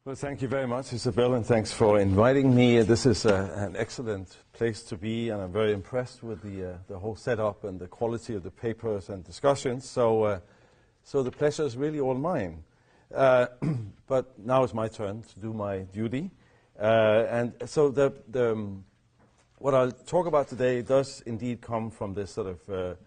Well, thank you very much, Isabel, and thanks for inviting me. This is an excellent place to be, and I'm very impressed with the whole setup and the quality of the papers and discussions. So the pleasure is really all mine. But now it's my turn to do my duty. And so what I'll talk about today does indeed come from this sort of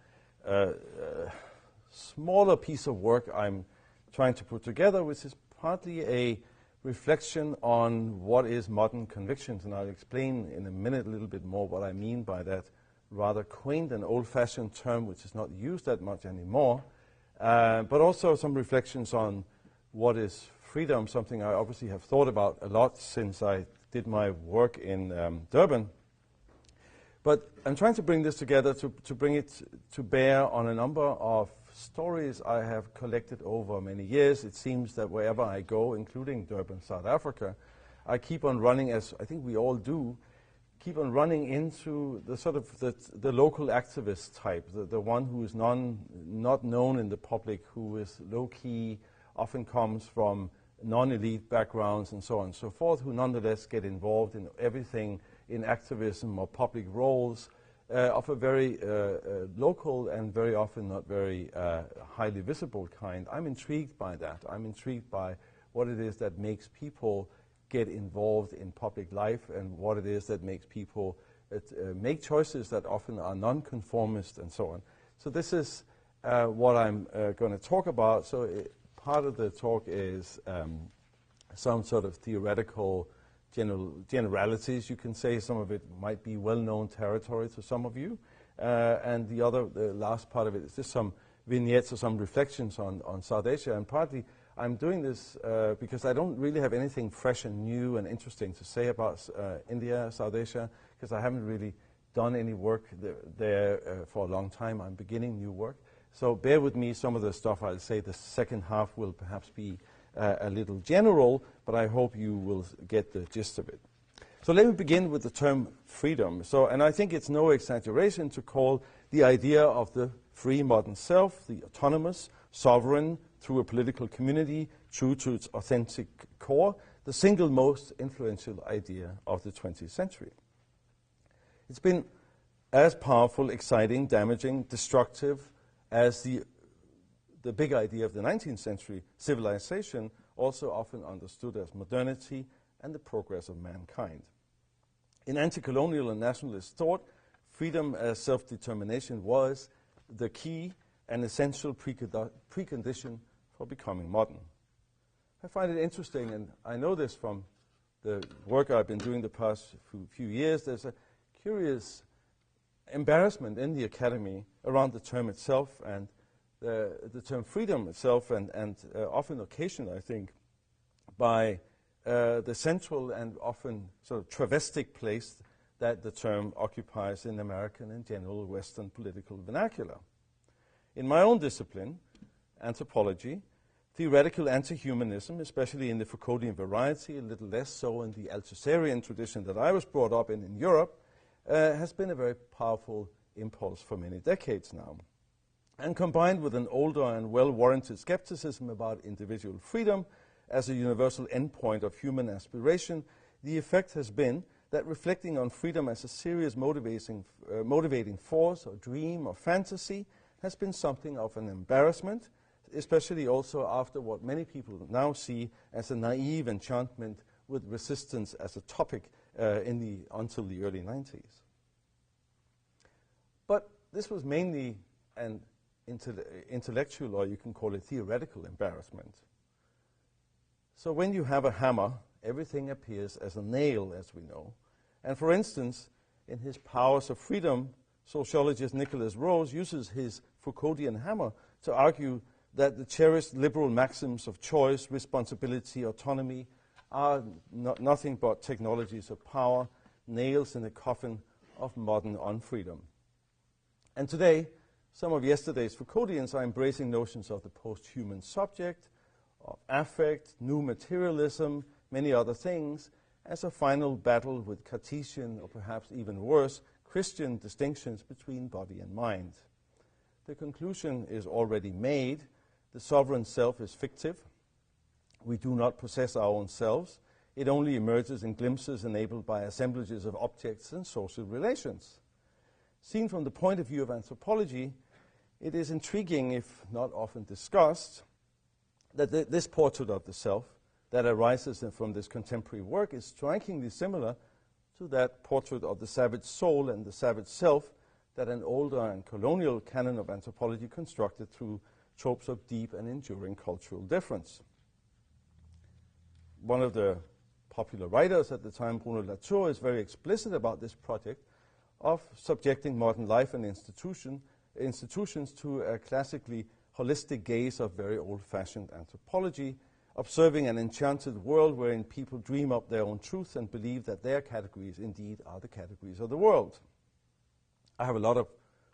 smaller piece of work I'm trying to put together, which is partly a reflection on what is modern convictions, and I'll explain in a minute a little bit more what I mean by that rather quaint and old-fashioned term which is not used that much anymore, but also some reflections on what is freedom, something I obviously have thought about a lot since I did my work in Durban. But I'm trying to bring this together to bring it to bear on a number of stories I have collected over many years. It seems that wherever I go, including Durban, South Africa, I keep on running, as I think we all do, keep on running into the sort of the local activist type, the one who is not known in the public, who is low-key, often comes from non-elite backgrounds and so on and so forth, who nonetheless get involved in everything in activism or public roles, of a very local and very often not very highly visible kind. I'm intrigued by that. I'm intrigued by what it is that makes people get involved in public life and what it is that makes people make choices that often are nonconformist and so on. So this is what I'm going to talk about. So part of the talk is some sort of theoretical generalities, you can say. Some of it might be well-known territory to some of you. And the last part of it is just some vignettes or some reflections on South Asia. And partly I'm doing this because I don't really have anything fresh and new and interesting to say about India, South Asia, because I haven't really done any work there for a long time. I'm beginning new work. So bear with me. Some of the stuff I'll say the second half will perhaps be a little general, but I hope you will get the gist of it. So let me begin with the term freedom. And I think it's no exaggeration to call the idea of the free modern self, the autonomous, sovereign, through a political community, true to its authentic core, the single most influential idea of the 20th century. It's been as powerful, exciting, damaging, destructive as the big idea of the 19th century, civilization, also often understood as modernity and the progress of mankind. In anti-colonial and nationalist thought, freedom as self-determination was the key and essential precondition for becoming modern. I find it interesting, and I know this from the work I've been doing the past few years, there's a curious embarrassment in the academy around the term itself and the term freedom itself, and often occasioned, I think, by the central and often sort of travestic place that the term occupies in American and general Western political vernacular. In my own discipline, anthropology, theoretical anti-humanism, especially in the Foucauldian variety, a little less so in the Althuserian tradition that I was brought up in Europe, has been a very powerful impulse for many decades now. And combined with an older and well-warranted skepticism about individual freedom as a universal endpoint of human aspiration, the effect has been that reflecting on freedom as a serious motivating force or dream or fantasy has been something of an embarrassment, especially also after what many people now see as a naive enchantment with resistance as a topic until the early 90s. But this was mainly an intellectual, or you can call it theoretical, embarrassment. So when you have a hammer, everything appears as a nail, as we know. And for instance, in his Powers of Freedom, sociologist Nicholas Rose uses his Foucauldian hammer to argue that the cherished liberal maxims of choice, responsibility, autonomy are nothing but technologies of power, nails in the coffin of modern unfreedom. And today, some of yesterday's Foucauldians are embracing notions of the post-human subject, of affect, new materialism, many other things, as a final battle with Cartesian, or perhaps even worse, Christian distinctions between body and mind. The conclusion is already made. The sovereign self is fictive. We do not possess our own selves. It only emerges in glimpses enabled by assemblages of objects and social relations. Seen from the point of view of anthropology, it is intriguing, if not often discussed, that this portrait of the self that arises from this contemporary work is strikingly similar to that portrait of the savage soul and the savage self that an older and colonial canon of anthropology constructed through tropes of deep and enduring cultural difference. One of the popular writers at the time, Bruno Latour, is very explicit about this project of subjecting modern life and institutions to a classically holistic gaze of very old-fashioned anthropology, observing an enchanted world wherein people dream up their own truth and believe that their categories indeed are the categories of the world. I have a lot of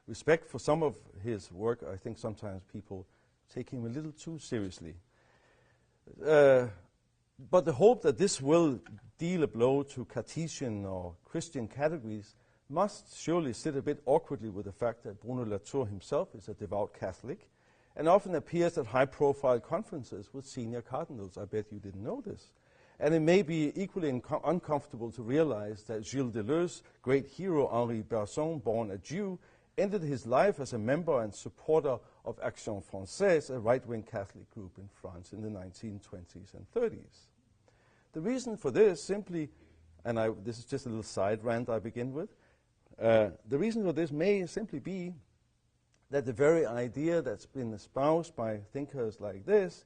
respect for some of his work. I think sometimes people take him a little too seriously. But the hope that this will deal a blow to Cartesian or Christian categories must surely sit a bit awkwardly with the fact that Bruno Latour himself is a devout Catholic and often appears at high-profile conferences with senior cardinals. I bet you didn't know this. And it may be equally uncomfortable to realize that Gilles Deleuze's great hero, Henri Bergson, born a Jew, ended his life as a member and supporter of Action Française, a right-wing Catholic group in France in the 1920s and 30s. The reason for this simply, and this is just a little side rant I begin with, the reason for this may simply be that the very idea that's been espoused by thinkers like this,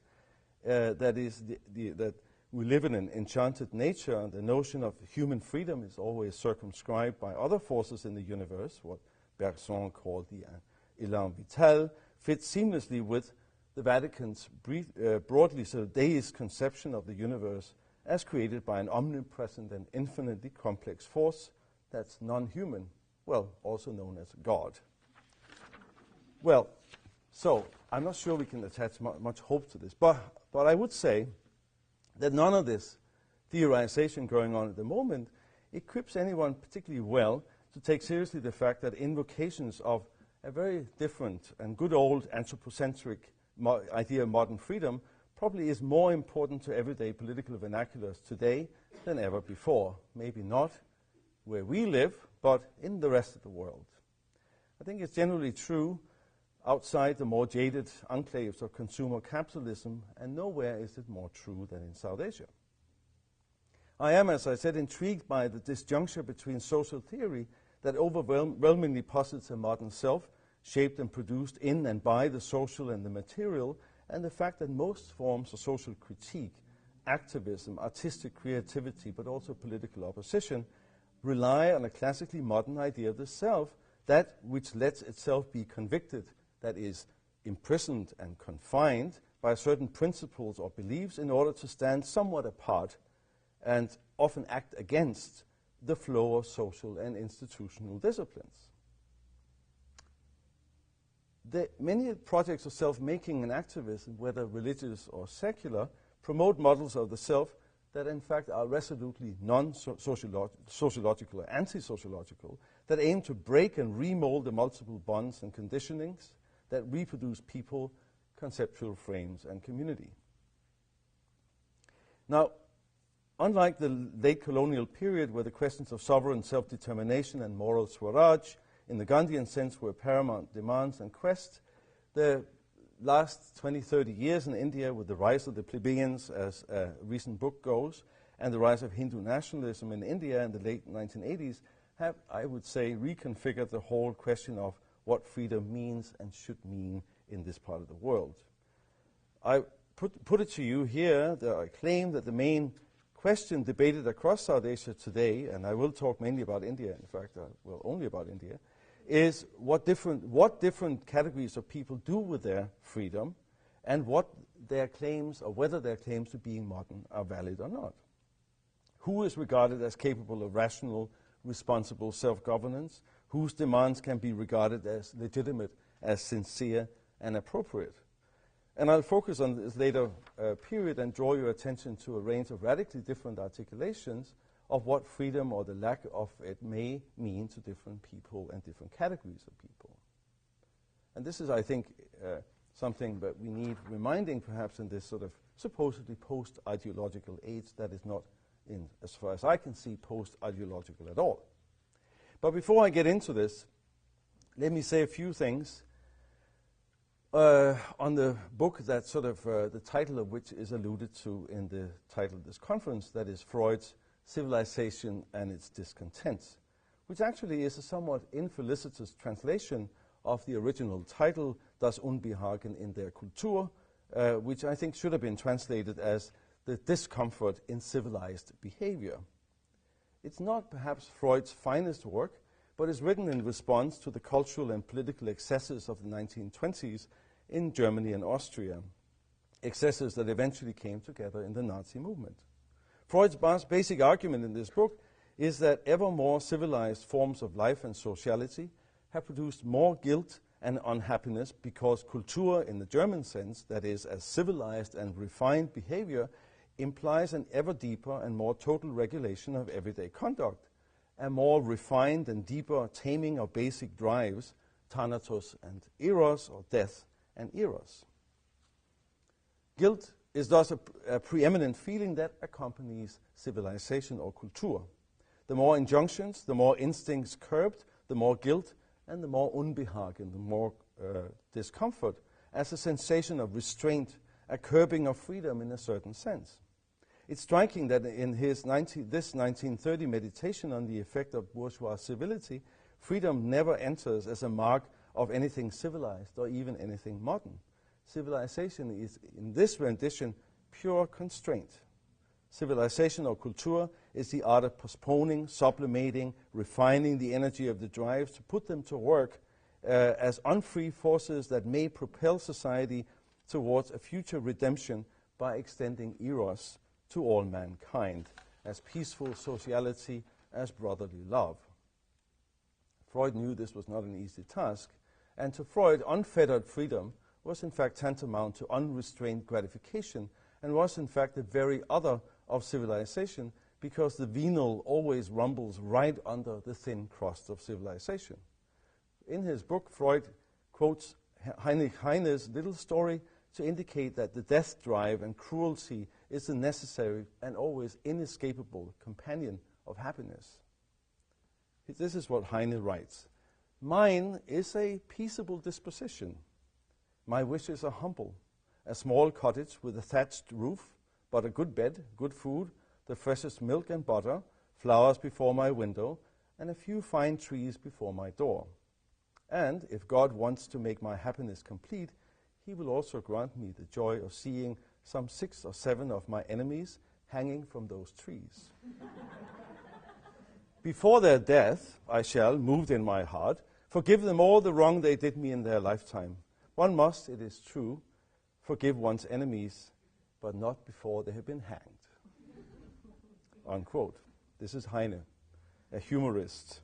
that is that we live in an enchanted nature, and the notion of human freedom is always circumscribed by other forces in the universe, what Bergson called the élan vital, fits seamlessly with the Vatican's broadly deist conception of the universe as created by an omnipresent and infinitely complex force that's non-human, well, also known as God. Well, so I'm not sure we can attach much hope to this, but I would say that none of this theorization going on at the moment equips anyone particularly well to take seriously the fact that invocations of a very different and good old anthropocentric idea of modern freedom probably is more important to everyday political vernaculars today than ever before. Maybe not where we live, but in the rest of the world. I think it's generally true outside the more jaded enclaves of consumer capitalism, and nowhere is it more true than in South Asia. I am, as I said, intrigued by the disjuncture between social theory that overwhelmingly posits a modern self, shaped and produced in and by the social and the material, and the fact that most forms of social critique, activism, artistic creativity, but also political opposition, rely on a classically modern idea of the self, that which lets itself be convicted, that is, imprisoned and confined by certain principles or beliefs in order to stand somewhat apart and often act against the flow of social and institutional disciplines. Many projects of self-making and activism, whether religious or secular, promote models of the self that in fact are resolutely non-sociological or anti-sociological, that aim to break and remold the multiple bonds and conditionings that reproduce people, conceptual frames, and community. Now, unlike the late colonial period where the questions of sovereign self-determination and moral swaraj in the Gandhian sense were paramount demands and quests, the last 20, 30 years in India with the rise of the plebeians, as a recent book goes, and the rise of Hindu nationalism in India in the late 1980s have, I would say, reconfigured the whole question of what freedom means and should mean in this part of the world. I put it to you here that I claim that the main question debated across South Asia today, and I will talk mainly about India, in fact, well, only about India, is what different categories of people do with their freedom and what their claims, or whether their claims to being modern are valid or not. Who is regarded as capable of rational, responsible self-governance? Whose demands can be regarded as legitimate, as sincere and appropriate? And I'll focus on this later period and draw your attention to a range of radically different articulations of what freedom or the lack of it may mean to different people and different categories of people. And this is, I think, something that we need reminding perhaps in this sort of supposedly post-ideological age that is not, in, as far as I can see, post-ideological at all. But before I get into this, let me say a few things on the book that sort of the title of which is alluded to in the title of this conference, that is Freud's Civilization and its Discontents, which actually is a somewhat infelicitous translation of the original title, Das Unbehagen in der Kultur, which I think should have been translated as The Discomfort in Civilized Behavior. It's not perhaps Freud's finest work, but is written in response to the cultural and political excesses of the 1920s in Germany and Austria, excesses that eventually came together in the Nazi movement. Freud's basic argument in this book is that ever more civilized forms of life and sociality have produced more guilt and unhappiness because Kultur, in the German sense, that is, as civilized and refined behavior, implies an ever deeper and more total regulation of everyday conduct, a more refined and deeper taming of basic drives, thanatos and eros, or death and eros. Guilt is thus a preeminent feeling that accompanies civilization or Kultur. The more injunctions, the more instincts curbed, the more guilt, and the more Unbehagen, the more discomfort, as a sensation of restraint, a curbing of freedom in a certain sense. It's striking that in this 1930 meditation on the effect of bourgeois civility, freedom never enters as a mark of anything civilized or even anything modern. Civilization is, in this rendition, pure constraint. Civilization or Kultur is the art of postponing, sublimating, refining the energy of the drives to put them to work as unfree forces that may propel society towards a future redemption by extending eros to all mankind, as peaceful sociality, as brotherly love. Freud knew this was not an easy task, and to Freud, unfettered freedom was in fact tantamount to unrestrained gratification, and was in fact the very other of civilization, because the venal always rumbles right under the thin crust of civilization. In his book, Freud quotes Heinrich Heine's little story to indicate that the death drive and cruelty is the necessary and always inescapable companion of happiness. This is what Heine writes. Mine is a peaceable disposition. My wishes are humble. A small cottage with a thatched roof, but a good bed, good food, the freshest milk and butter, flowers before my window, and a few fine trees before my door. And if God wants to make my happiness complete, he will also grant me the joy of seeing some 6 or 7 of my enemies hanging from those trees. Before their death, I shall, moved in my heart, forgive them all the wrong they did me in their lifetime. One must, it is true, forgive one's enemies, but not before they have been hanged. Unquote. This is Heine, a humorist.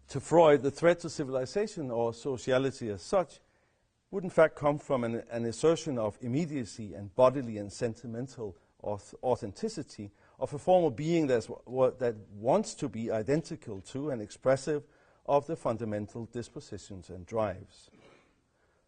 To Freud, the threat to civilization or sociality as such would in fact come from an assertion of immediacy and bodily and sentimental authenticity of a form of being that wants to be identical to and expressive of the fundamental dispositions and drives.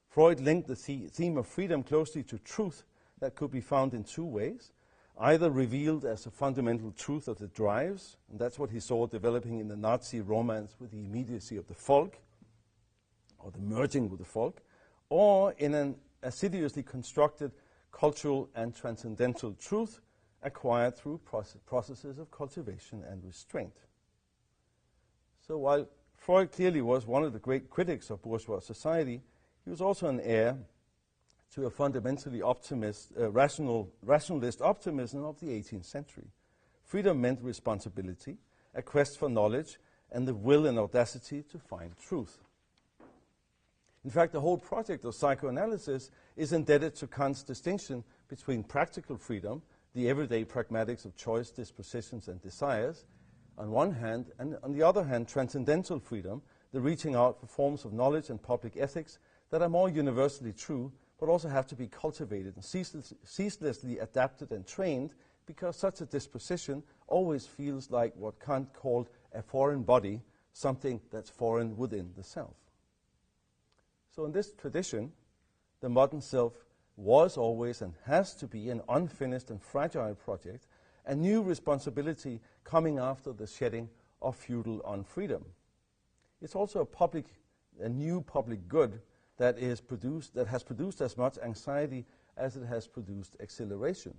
Freud linked the theme of freedom closely to truth that could be found in 2 ways, either revealed as a fundamental truth of the drives, and that's what he saw developing in the Nazi romance with the immediacy of the folk, or the merging with the folk, or in an assiduously constructed cultural and transcendental truth acquired through processes of cultivation and restraint. So while Freud clearly was one of the great critics of bourgeois society, he was also an heir to a fundamentally rationalist optimism of the 18th century. Freedom meant responsibility, a quest for knowledge, and the will and audacity to find truth. In fact, the whole project of psychoanalysis is indebted to Kant's distinction between practical freedom, the everyday pragmatics of choice, dispositions, and desires, on one hand, and on the other hand, transcendental freedom, the reaching out for forms of knowledge and public ethics that are more universally true, but also have to be cultivated and ceaselessly adapted and trained, because such a disposition always feels like what Kant called a foreign body, something that's foreign within the self. So in this tradition, the modern self was always and has to be an unfinished and fragile project, a new responsibility coming after the shedding of feudal unfreedom. It's also a new public good that has produced as much anxiety as it has produced exhilaration,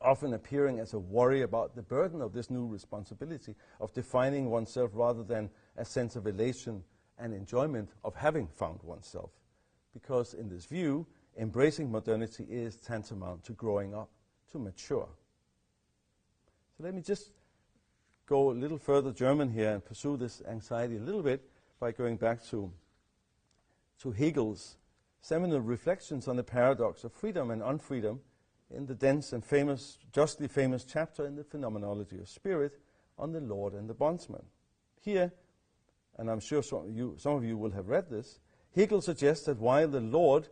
often appearing as a worry about the burden of this new responsibility of defining oneself rather than a sense of elation and enjoyment of having found oneself. Because in this view, embracing modernity is tantamount to growing up, to mature. So let me just go a little further German here and pursue this anxiety a little bit by going back to Hegel's seminal reflections on the paradox of freedom and unfreedom in the dense and justly famous chapter in the Phenomenology of Spirit on the Lord and the Bondsman. Here, and I'm sure some of you will have read this, Hegel suggests that while the Lord,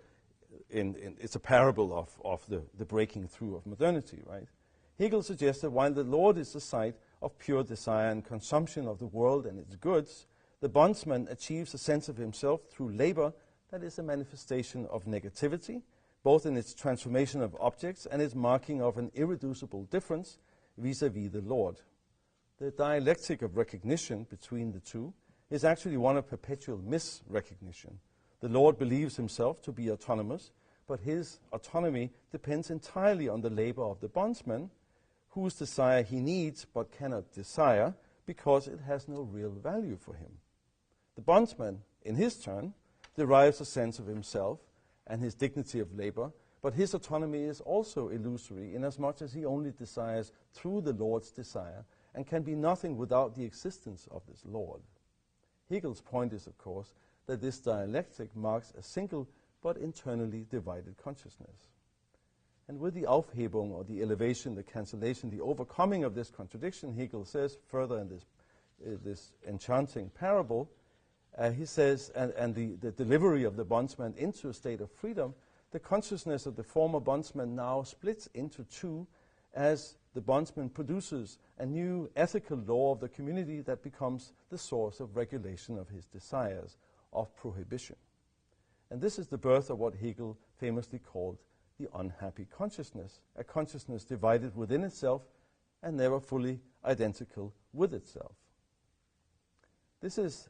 it's a parable of the breaking through of modernity, right? Hegel suggests that while the Lord is the site of pure desire and consumption of the world and its goods, the bondsman achieves a sense of himself through labor that is a manifestation of negativity, both in its transformation of objects and its marking of an irreducible difference vis-à-vis the Lord. The dialectic of recognition between the two is actually one of perpetual misrecognition. The Lord believes himself to be autonomous, but his autonomy depends entirely on the labor of the bondsman, whose desire he needs but cannot desire because it has no real value for him. The bondsman, in his turn, derives a sense of himself and his dignity of labor, but his autonomy is also illusory inasmuch as he only desires through the Lord's desire and can be nothing without the existence of this Lord. Hegel's point is, of course, that this dialectic marks a single but internally divided consciousness. And with the Aufhebung, or the elevation, the cancellation, the overcoming of this contradiction, Hegel says further in this enchanting parable, he says, and the delivery of the bondsman into a state of freedom, the consciousness of the former bondsman now splits into two as the bondsman produces a new ethical law of the community that becomes the source of regulation of his desires, of prohibition. And this is the birth of what Hegel famously called the unhappy consciousness, a consciousness divided within itself and never fully identical with itself. This is,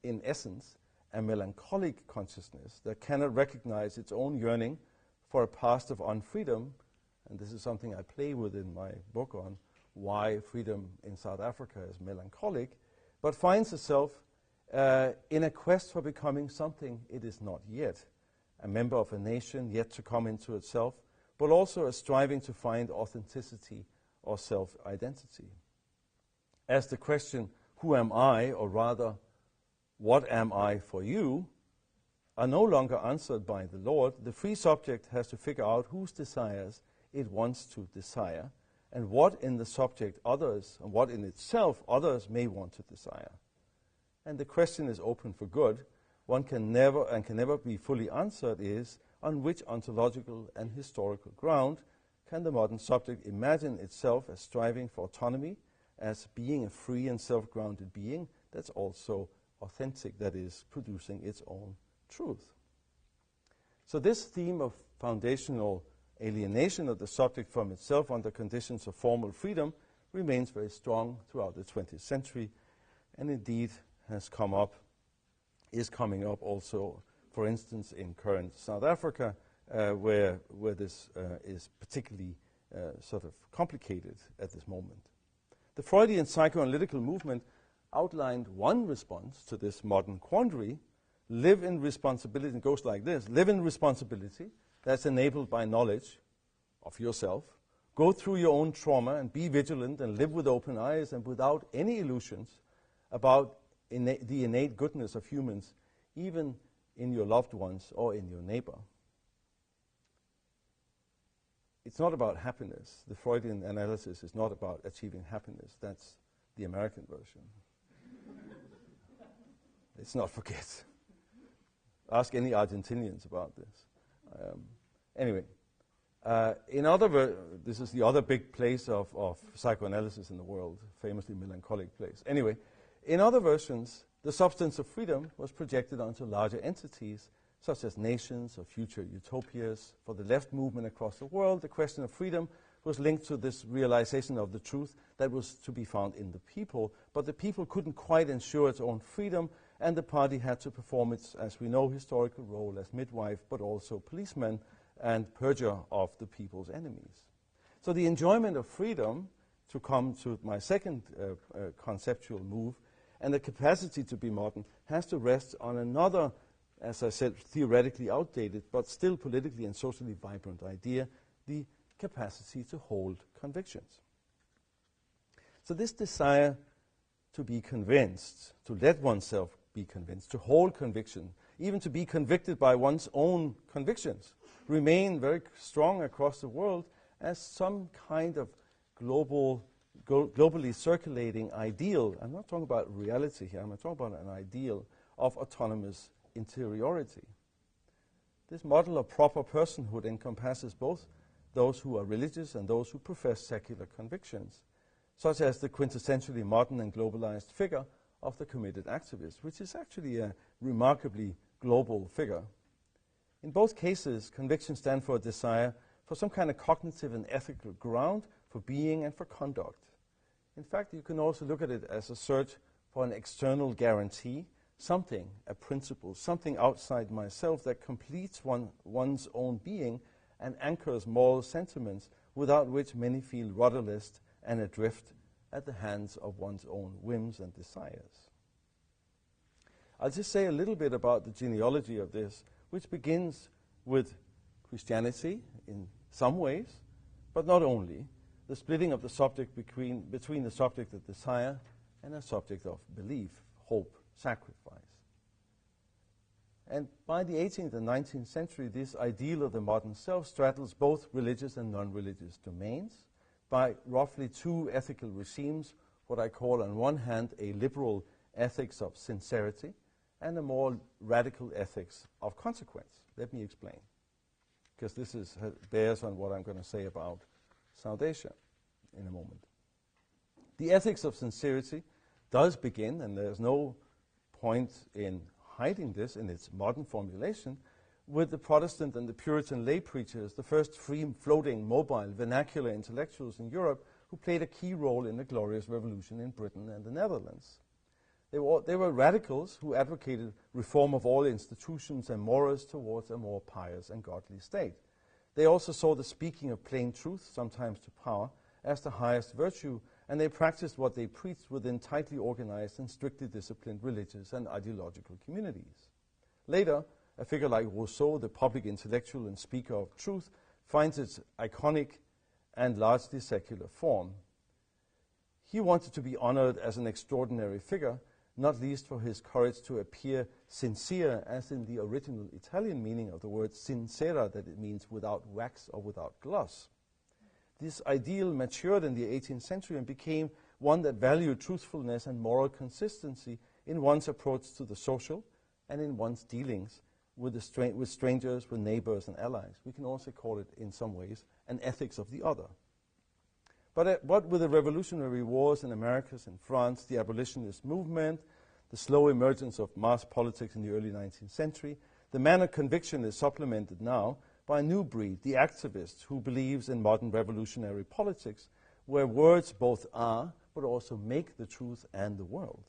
in essence, a melancholic consciousness that cannot recognize its own yearning for a past of unfreedom, and this is something I play with in my book on why freedom in South Africa is melancholic, but finds itself in a quest for becoming something it is not yet, a member of a nation yet to come into itself, but also a striving to find authenticity or self-identity. As the question, who am I, or rather, what am I for you, are no longer answered by the Lord, the free subject has to figure out whose desires it wants to desire, and what in the subject others, and what in itself others may want to desire. And the question is open for good. One can never be fully answered is, on which ontological and historical ground can the modern subject imagine itself as striving for autonomy, as being a free and self-grounded being that's also authentic, that is, producing its own truth. So this theme of foundational alienation of the subject from itself under conditions of formal freedom remains very strong throughout the 20th century, and indeed is coming up also, for instance, in current South Africa, where this is particularly sort of complicated at this moment. The Freudian psychoanalytical movement outlined one response to this modern quandary: live in responsibility. It goes like this: live in responsibility that's enabled by knowledge of yourself, go through your own trauma and be vigilant and live with open eyes and without any illusions about the innate goodness of humans, even in your loved ones or in your neighbor. It's not about happiness. The Freudian analysis is not about achieving happiness. That's the American version. Let's not forget. Ask any Argentinians about this. Anyway, this is the other big place of psychoanalysis in the world, famously melancholic place. Anyway, in other versions, the substance of freedom was projected onto larger entities, such as nations or future utopias. For the left movement across the world, the question of freedom was linked to this realization of the truth that was to be found in the people, but the people couldn't quite ensure its own freedom, and the party had to perform its, as we know, historical role as midwife, but also policeman and purger of the people's enemies. So the enjoyment of freedom, to come to my second conceptual move, and the capacity to be modern, has to rest on another, as I said, theoretically outdated, but still politically and socially vibrant idea, the capacity to hold convictions. So this desire to be convinced, to let oneself be convinced, to hold conviction, even to be convicted by one's own convictions, remain very strong across the world as some kind of globally circulating ideal. I'm not talking about reality here, I'm talking about an ideal of autonomous interiority. This model of proper personhood encompasses both those who are religious and those who profess secular convictions, such as the quintessentially modern and globalized figure of the committed activist, which is actually a remarkably global figure. In both cases, convictions stand for a desire for some kind of cognitive and ethical ground for being and for conduct. In fact, you can also look at it as a search for an external guarantee, something, a principle, something outside myself that completes one's own being and anchors moral sentiments without which many feel rudderless and adrift at the hands of one's own whims and desires. I'll just say a little bit about the genealogy of this, which begins with Christianity in some ways, but not only, the splitting of the subject between the subject of desire and a subject of belief, hope, sacrifice. And by the 18th and 19th century, this ideal of the modern self straddles both religious and non-religious domains by roughly two ethical regimes, what I call on one hand a liberal ethics of sincerity and a more radical ethics of consequence. Let me explain, because this bears on what I'm going to say about South Asia in a moment. The ethics of sincerity does begin, and there's no point in hiding this in its modern formulation, with the Protestant and the Puritan lay preachers, the first free-floating, mobile, vernacular intellectuals in Europe who played a key role in the Glorious Revolution in Britain and the Netherlands. They were radicals who advocated reform of all institutions and morals towards a more pious and godly state. They also saw the speaking of plain truth, sometimes to power, as the highest virtue, and they practiced what they preached within tightly organized and strictly disciplined religious and ideological communities. Later, a figure like Rousseau, the public intellectual and speaker of truth, finds its iconic and largely secular form. He wanted to be honored as an extraordinary figure, not least for his courage to appear sincere, as in the original Italian meaning of the word sincera, that it means without wax or without gloss. This ideal matured in the 18th century and became one that valued truthfulness and moral consistency in one's approach to the social and in one's dealings with strangers, with neighbors and allies. We can also call it, in some ways, an ethics of the other. But with the revolutionary wars in Americas and France, the abolitionist movement, the slow emergence of mass politics in the early 19th century, the man of conviction is supplemented now by a new breed, the activist, who believes in modern revolutionary politics, where words both are, but also make the truth and the world.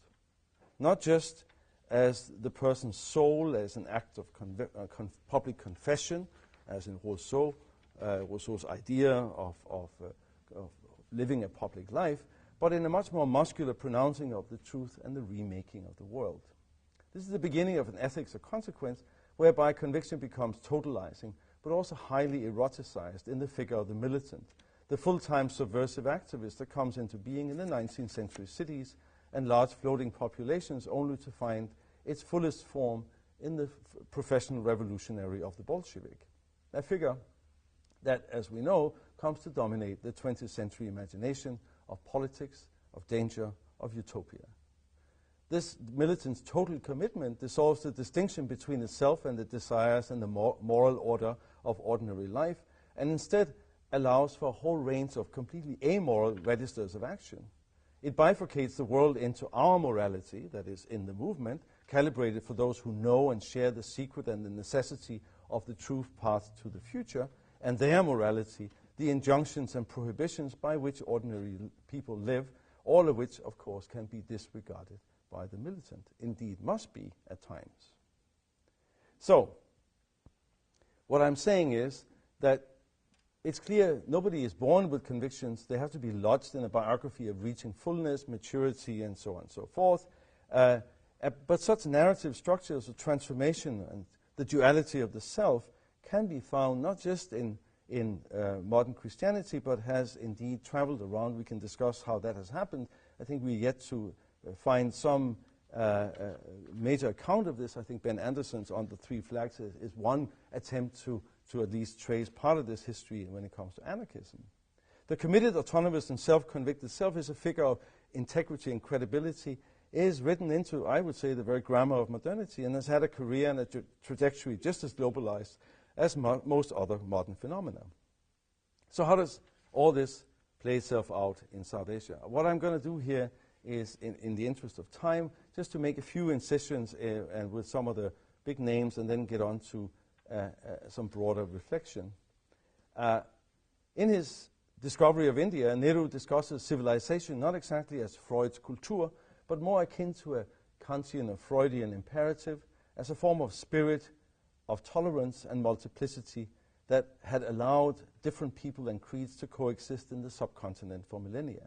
Not just as the person's soul, as an act of public confession, as in Rousseau's idea of living a public life, but in a much more muscular pronouncing of the truth and the remaking of the world. This is the beginning of an ethics of consequence, whereby conviction becomes totalizing, but also highly eroticized in the figure of the militant, the full-time subversive activist that comes into being in the 19th century cities and large floating populations, only to find its fullest form in the professional revolutionary of the Bolshevik. A figure that, as we know, comes to dominate the 20th century imagination of politics, of danger, of utopia. This militant's total commitment dissolves the distinction between the self and the desires and the moral order of ordinary life, and instead allows for a whole range of completely amoral registers of action. It bifurcates the world into our morality, that is in the movement, calibrated for those who know and share the secret and the necessity of the truth path to the future, and their morality, the injunctions and prohibitions by which ordinary people live, all of which, of course, can be disregarded by the militant, indeed must be at times. So, what I'm saying is that it's clear nobody is born with convictions. They have to be lodged in a biography of reaching fullness, maturity, and so on and so forth. But such narrative structures of transformation and the duality of the self can be found not just in modern Christianity, but has indeed traveled around. We can discuss how that has happened. I think we're yet to find some major account of this. I think Ben Anderson's On the Three Flags is one attempt to at least trace part of this history when it comes to anarchism. The committed, autonomous, and self-convicted self is a figure of integrity and credibility, is written into, I would say, the very grammar of modernity, and has had a career and a trajectory just as globalized as most other modern phenomena. So how does all this play itself out in South Asia? What I'm going to do here is, in the interest of time, just to make a few incisions and with some of the big names, and then get on to some broader reflection. In his discovery of India, Nehru discusses civilization not exactly as Freud's Kultur, but more akin to a Kantian or Freudian imperative, as a form of spirit, of tolerance and multiplicity that had allowed different people and creeds to coexist in the subcontinent for millennia.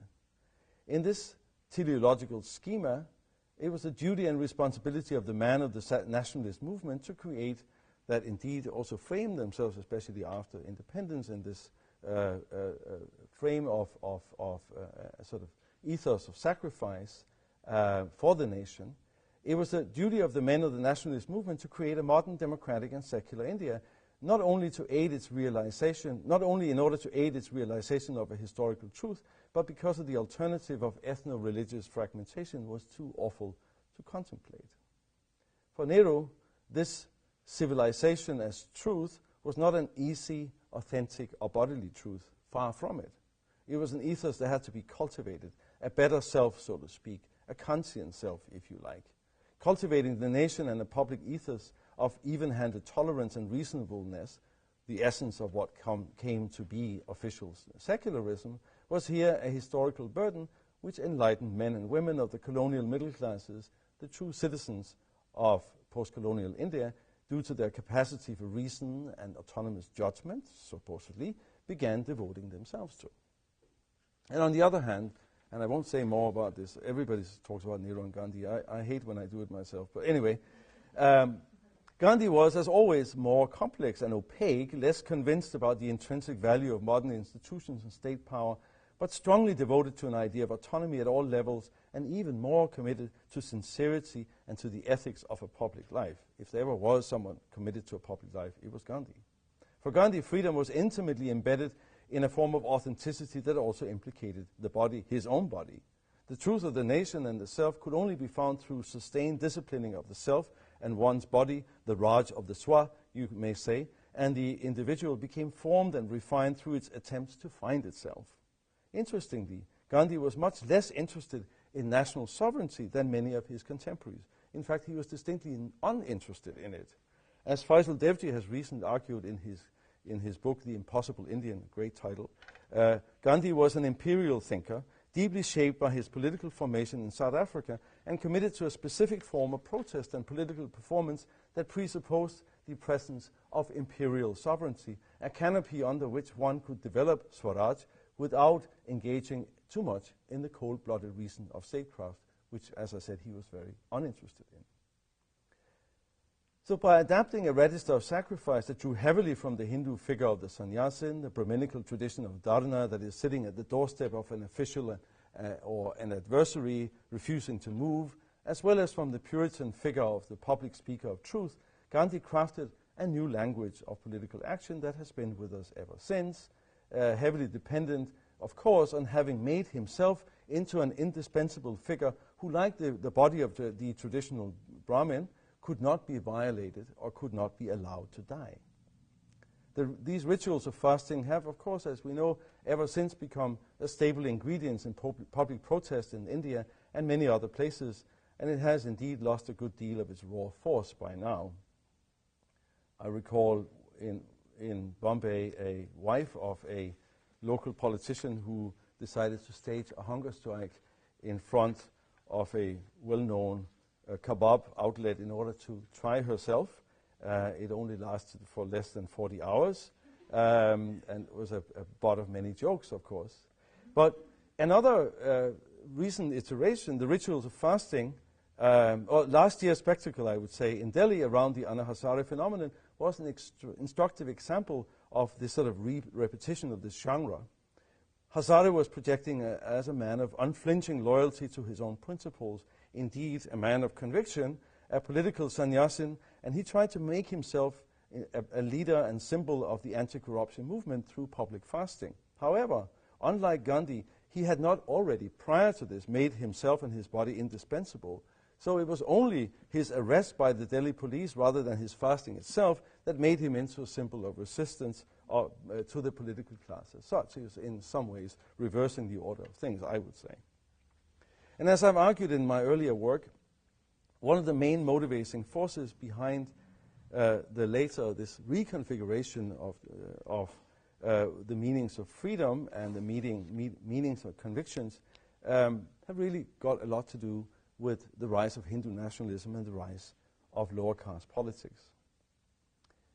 In this teleological schema, it was the duty and responsibility of the man of the nationalist movement to create that indeed also framed themselves, especially after independence, in this frame of sort of ethos of sacrifice for the nation. It was the duty of the men of the nationalist movement to create a modern, democratic, and secular India, not only to aid its realization, not only in order to aid its realization of a historical truth, but because of the alternative of ethno-religious fragmentation was too awful to contemplate. For Nehru, this civilization as truth was not an easy, authentic, or bodily truth. Far from it. It was an ethos that had to be cultivated, a better self, so to speak, a Kantian self, if you like. Cultivating the nation and the public ethos of even-handed tolerance and reasonableness, the essence of what came to be official secularism, was here a historical burden which enlightened men and women of the colonial middle classes, the true citizens of post-colonial India, due to their capacity for reason and autonomous judgment, supposedly, began devoting themselves to. And on the other hand, and I won't say more about this, everybody talks about Nehru and Gandhi. I hate when I do it myself. But anyway, Gandhi was, as always, more complex and opaque, less convinced about the intrinsic value of modern institutions and state power, but strongly devoted to an idea of autonomy at all levels, and even more committed to sincerity and to the ethics of a public life. If there ever was someone committed to a public life, it was Gandhi. For Gandhi, freedom was intimately embedded in a form of authenticity that also implicated the body, his own body. The truth of the nation and the self could only be found through sustained disciplining of the self and one's body, the Raj of the Swa, you may say, and the individual became formed and refined through its attempts to find itself. Interestingly, Gandhi was much less interested in national sovereignty than many of his contemporaries. In fact, he was distinctly uninterested in it. As Faisal Devji has recently argued in his book, The Impossible Indian, great title, Gandhi was an imperial thinker, deeply shaped by his political formation in South Africa, and committed to a specific form of protest and political performance that presupposed the presence of imperial sovereignty, a canopy under which one could develop Swaraj without engaging too much in the cold-blooded reason of statecraft, which, as I said, he was very uninterested in. So by adapting a register of sacrifice that drew heavily from the Hindu figure of the sannyasin, the Brahminical tradition of dharna that is sitting at the doorstep of an official or an adversary refusing to move, as well as from the Puritan figure of the public speaker of truth, Gandhi crafted a new language of political action that has been with us ever since, heavily dependent, of course, on having made himself into an indispensable figure who, like the body of the traditional Brahmin, could not be violated or could not be allowed to die. These rituals of fasting have, of course, as we know, ever since become a staple ingredient in public protest in India and many other places, and it has indeed lost a good deal of its raw force by now. I recall in Bombay a wife of a local politician who decided to stage a hunger strike in front of a well-known kebab outlet in order to try herself. It only lasted for less than 40 hours and was a butt of many jokes, of course. But another recent iteration, the rituals of fasting, or last year's spectacle, I would say, in Delhi around the Anna Hazare phenomenon was an instructive example of this sort of repetition of this genre. Hazare was projecting as a man of unflinching loyalty to his own principles, indeed a man of conviction, a political sannyasin, and he tried to make himself a leader and symbol of the anti-corruption movement through public fasting. However, unlike Gandhi, he had not already, prior to this, made himself and his body indispensable. So it was only his arrest by the Delhi police, rather than his fasting itself, that made him into a symbol of resistance to the political class as such. He was in some ways reversing the order of things, I would say. And as I've argued in my earlier work, one of the main motivating forces behind this reconfiguration of the meanings of freedom and the meanings of convictions have really got a lot to do with the rise of Hindu nationalism and the rise of lower caste politics.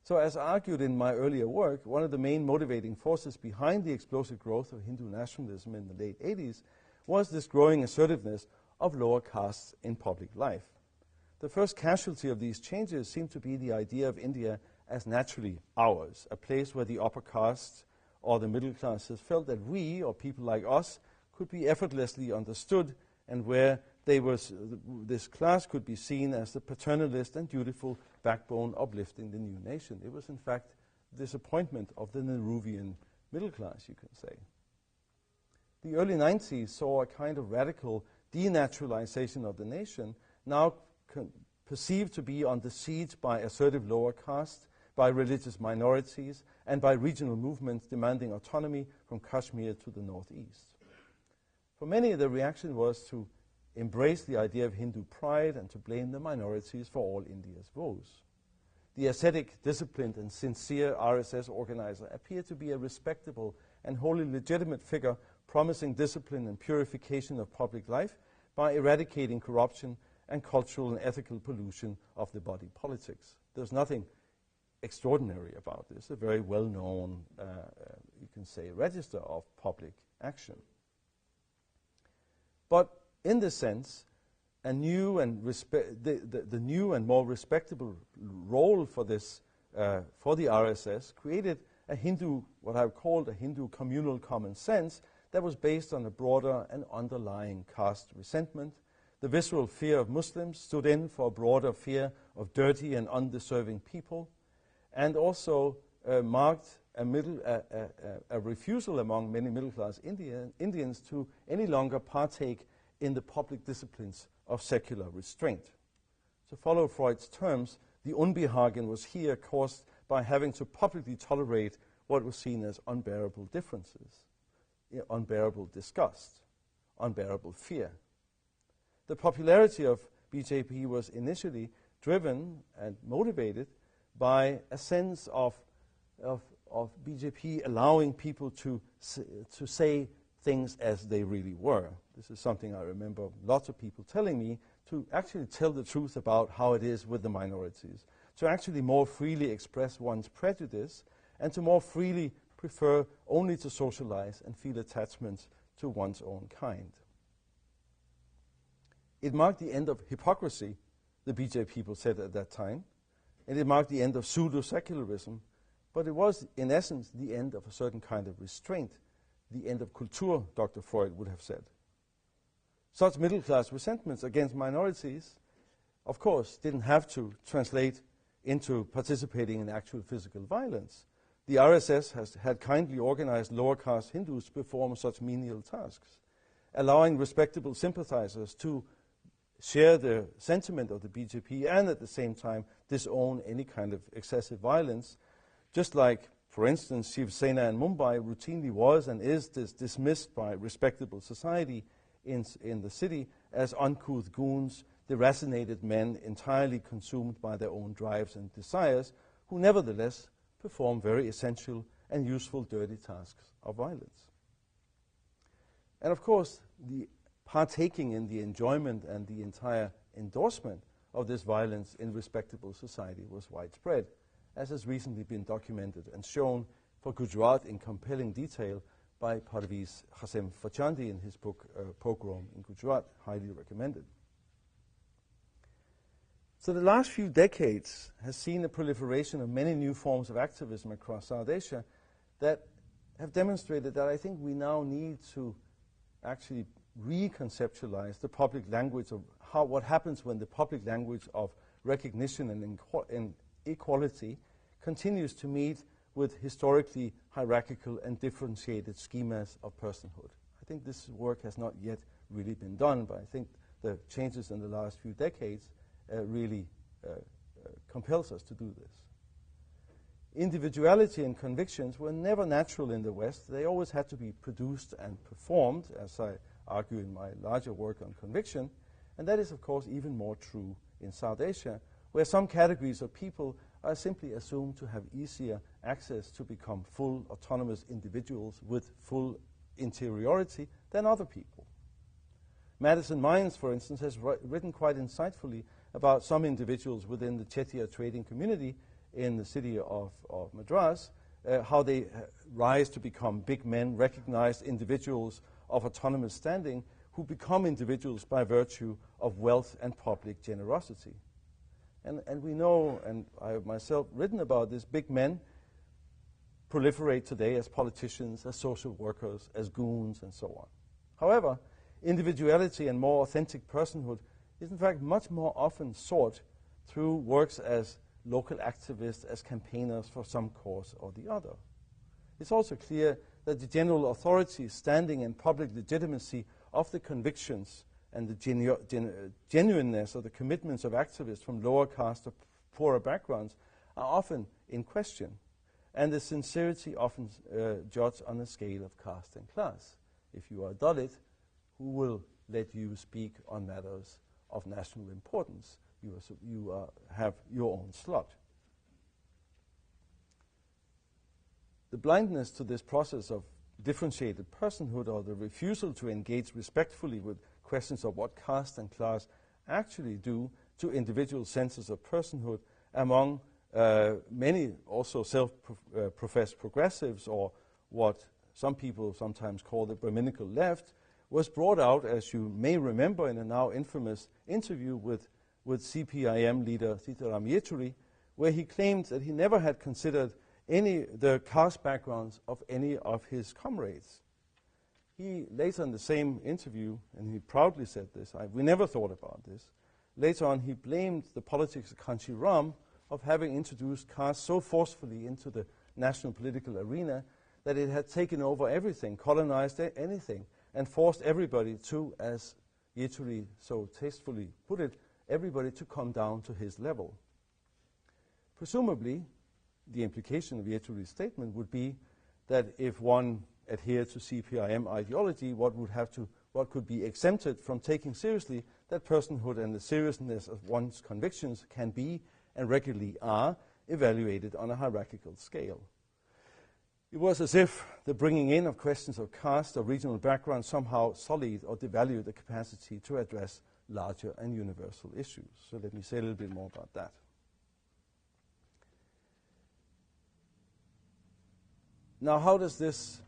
So as argued in my earlier work, one of the main motivating forces behind the explosive growth of Hindu nationalism in the late 80s was this growing assertiveness of lower castes in public life. The first casualty of these changes seemed to be the idea of India as naturally ours, a place where the upper castes or the middle classes felt that we, or people like us, could be effortlessly understood, and where this class could be seen as the paternalist and dutiful backbone uplifting the new nation. It was, in fact, the disappointment of the Nehruvian middle class, you can say. The early 90s saw a kind of radical denaturalization of the nation, now perceived to be under siege by assertive lower caste, by religious minorities, and by regional movements demanding autonomy from Kashmir to the northeast. For many, the reaction was to embrace the idea of Hindu pride and to blame the minorities for all India's woes. The ascetic, disciplined, and sincere RSS organizer appeared to be a respectable and wholly legitimate figure promising discipline and purification of public life by eradicating corruption and cultural and ethical pollution of the body politics. There's nothing extraordinary about this, a very well-known, you can say, register of public action. But in this sense, the new and more respectable role for this, for the RSS, created a Hindu, what I've called a Hindu communal common sense that was based on a broader and underlying caste resentment. The visceral fear of Muslims stood in for a broader fear of dirty and undeserving people, and also marked a refusal among many middle-class Indians to any longer partake in the public disciplines of secular restraint. To follow Freud's terms, the Unbehagen was here caused by having to publicly tolerate what was seen as unbearable differences, unbearable disgust, unbearable fear. The popularity of BJP was initially driven and motivated by a sense of BJP allowing people to say things as they really were. This is something I remember lots of people telling me, to actually tell the truth about how it is with the minorities, to actually more freely express one's prejudice, and to more freely prefer only to socialize and feel attachments to one's own kind. It marked the end of hypocrisy, the BJP people said at that time, and it marked the end of pseudo-secularism, but it was, in essence, the end of a certain kind of restraint, the end of Kultur, Dr. Freud would have said. Such middle-class resentments against minorities, of course, didn't have to translate into participating in actual physical violence. The RSS had kindly organized lower caste Hindus to perform such menial tasks, allowing respectable sympathizers to share the sentiment of the BJP and at the same time disown any kind of excessive violence, just like, for instance, Shiv Sena in Mumbai routinely was and is dismissed by respectable society in the city as uncouth goons, deracinated men entirely consumed by their own drives and desires, who nevertheless perform very essential and useful dirty tasks of violence. And of course, the partaking in the enjoyment and the entire endorsement of this violence in respectable society was widespread, as has recently been documented and shown for Gujarat in compelling detail by Parviz Hassem Fachandi in his book Pogrom in Gujarat, highly recommended. So the last few decades has seen a proliferation of many new forms of activism across South Asia that have demonstrated that I think we now need to actually reconceptualize the public language of what happens when the public language of recognition and equality continues to meet with historically hierarchical and differentiated schemas of personhood. I think this work has not yet really been done, but I think the changes in the last few decades really compels us to do this. Individuality and convictions were never natural in the West. They always had to be produced and performed, as I argue in my larger work on conviction. And that is, of course, even more true in South Asia, where some categories of people are simply assumed to have easier access to become full autonomous individuals with full interiority than other people. Madison Mines, for instance, has written quite insightfully about some individuals within the Chettiar trading community in the city of Madras, how they rise to become big men, recognized individuals of autonomous standing who become individuals by virtue of wealth and public generosity. And we know, and I have myself written about this, big men proliferate today as politicians, as social workers, as goons, and so on. However, individuality and more authentic personhood is in fact much more often sought through works as local activists, as campaigners for some cause or the other. It's also clear that the general authority, standing, and public legitimacy of the convictions and the genuineness of the commitments of activists from lower caste or poorer backgrounds are often in question, and the sincerity often judged on a scale of caste and class. If you are Dalit, who will let you speak on matters of national importance? You have your own slot. The blindness to this process of differentiated personhood, or the refusal to engage respectfully with questions of what caste and class actually do to individual senses of personhood among many also self-professed progressives, or what some people sometimes call the Brahminical left, was brought out, as you may remember, in a now infamous interview with CPIM leader Sitaram Yechuri, where he claimed that he never had considered the caste backgrounds of any of his comrades. He later in the same interview, and he proudly said this, we never thought about this, later on he blamed the politics of Kanchi Ram of having introduced caste so forcefully into the national political arena that it had taken over everything, colonized anything, and forced everybody to, as Yechuri so tastefully put it, everybody to come down to his level. Presumably, the implication of Yechuri's statement would be that if one adhered to CPIM ideology, what could be exempted from taking seriously that personhood and the seriousness of one's convictions can be, and regularly are, evaluated on a hierarchical scale. It was as if the bringing in of questions of caste or regional background somehow sullied or devalued the capacity to address larger and universal issues. So let me say a little bit more about that. Now, how does this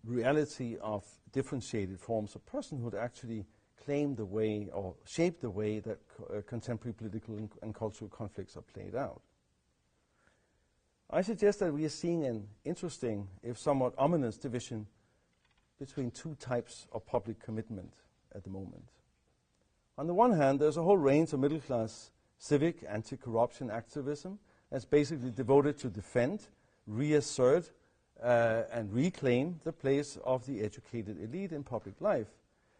reality of differentiated forms of personhood actually claim the way or shape the way that contemporary political and cultural conflicts are played out? I suggest that we are seeing an interesting, if somewhat ominous, division between two types of public commitment at the moment. On the one hand, there's a whole range of middle-class civic anti-corruption activism that's basically devoted to defend, reassert, and reclaim the place of the educated elite in public life,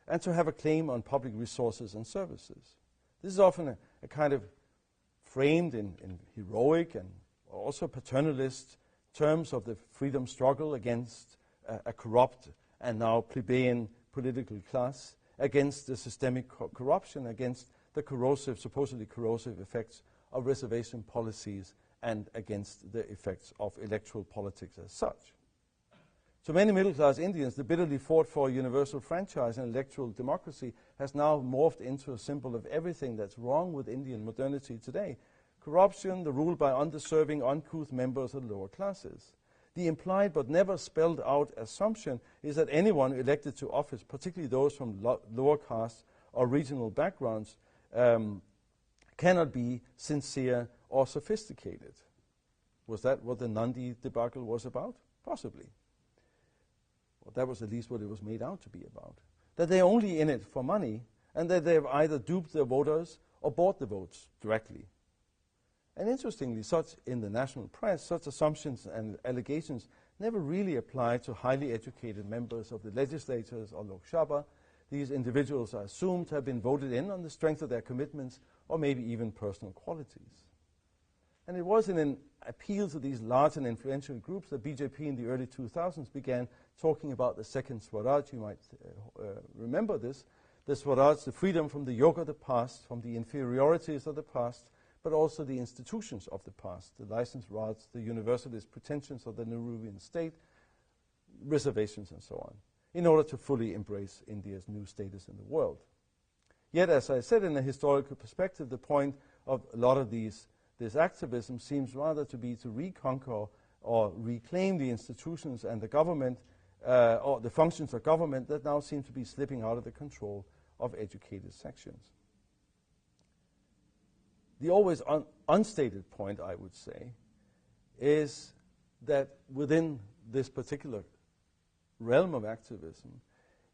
and to have a claim on public resources and services. This is often a kind of framed in heroic and also paternalist terms of the freedom struggle against a corrupt and now plebeian political class, against the systemic corruption, against the corrosive, supposedly corrosive effects of reservation policies, and against the effects of electoral politics as such. To many middle-class Indians, the bitterly fought for universal franchise and electoral democracy has now morphed into a symbol of everything that's wrong with Indian modernity today. Corruption, the rule by undeserving, uncouth members of lower classes. The implied but never spelled out assumption is that anyone elected to office, particularly those from lower castes or regional backgrounds, cannot be sincere or sophisticated. Was that what the Nandi debacle was about? Possibly. Well, that was at least what it was made out to be about. That they're only in it for money, and that they have either duped their voters or bought the votes directly. And interestingly, in the national press, such assumptions and allegations never really apply to highly educated members of the legislatures or Lok Sabha. These individuals are assumed to have been voted in on the strength of their commitments or maybe even personal qualities. And it was in an appeal to these large and influential groups that BJP in the early 2000s began talking about the second Swaraj. You might remember this. The Swaraj, the freedom from the yoke of the past, from the inferiorities of the past, but also the institutions of the past, the license rods, the universalist pretensions of the Nehruvian state, reservations and so on, in order to fully embrace India's new status in the world. Yet, as I said, in a historical perspective, the point of a lot of this activism seems rather to be to reconquer or reclaim the institutions and the government, or the functions of government that now seem to be slipping out of the control of educated sections. The always unstated point, I would say, is that within this particular realm of activism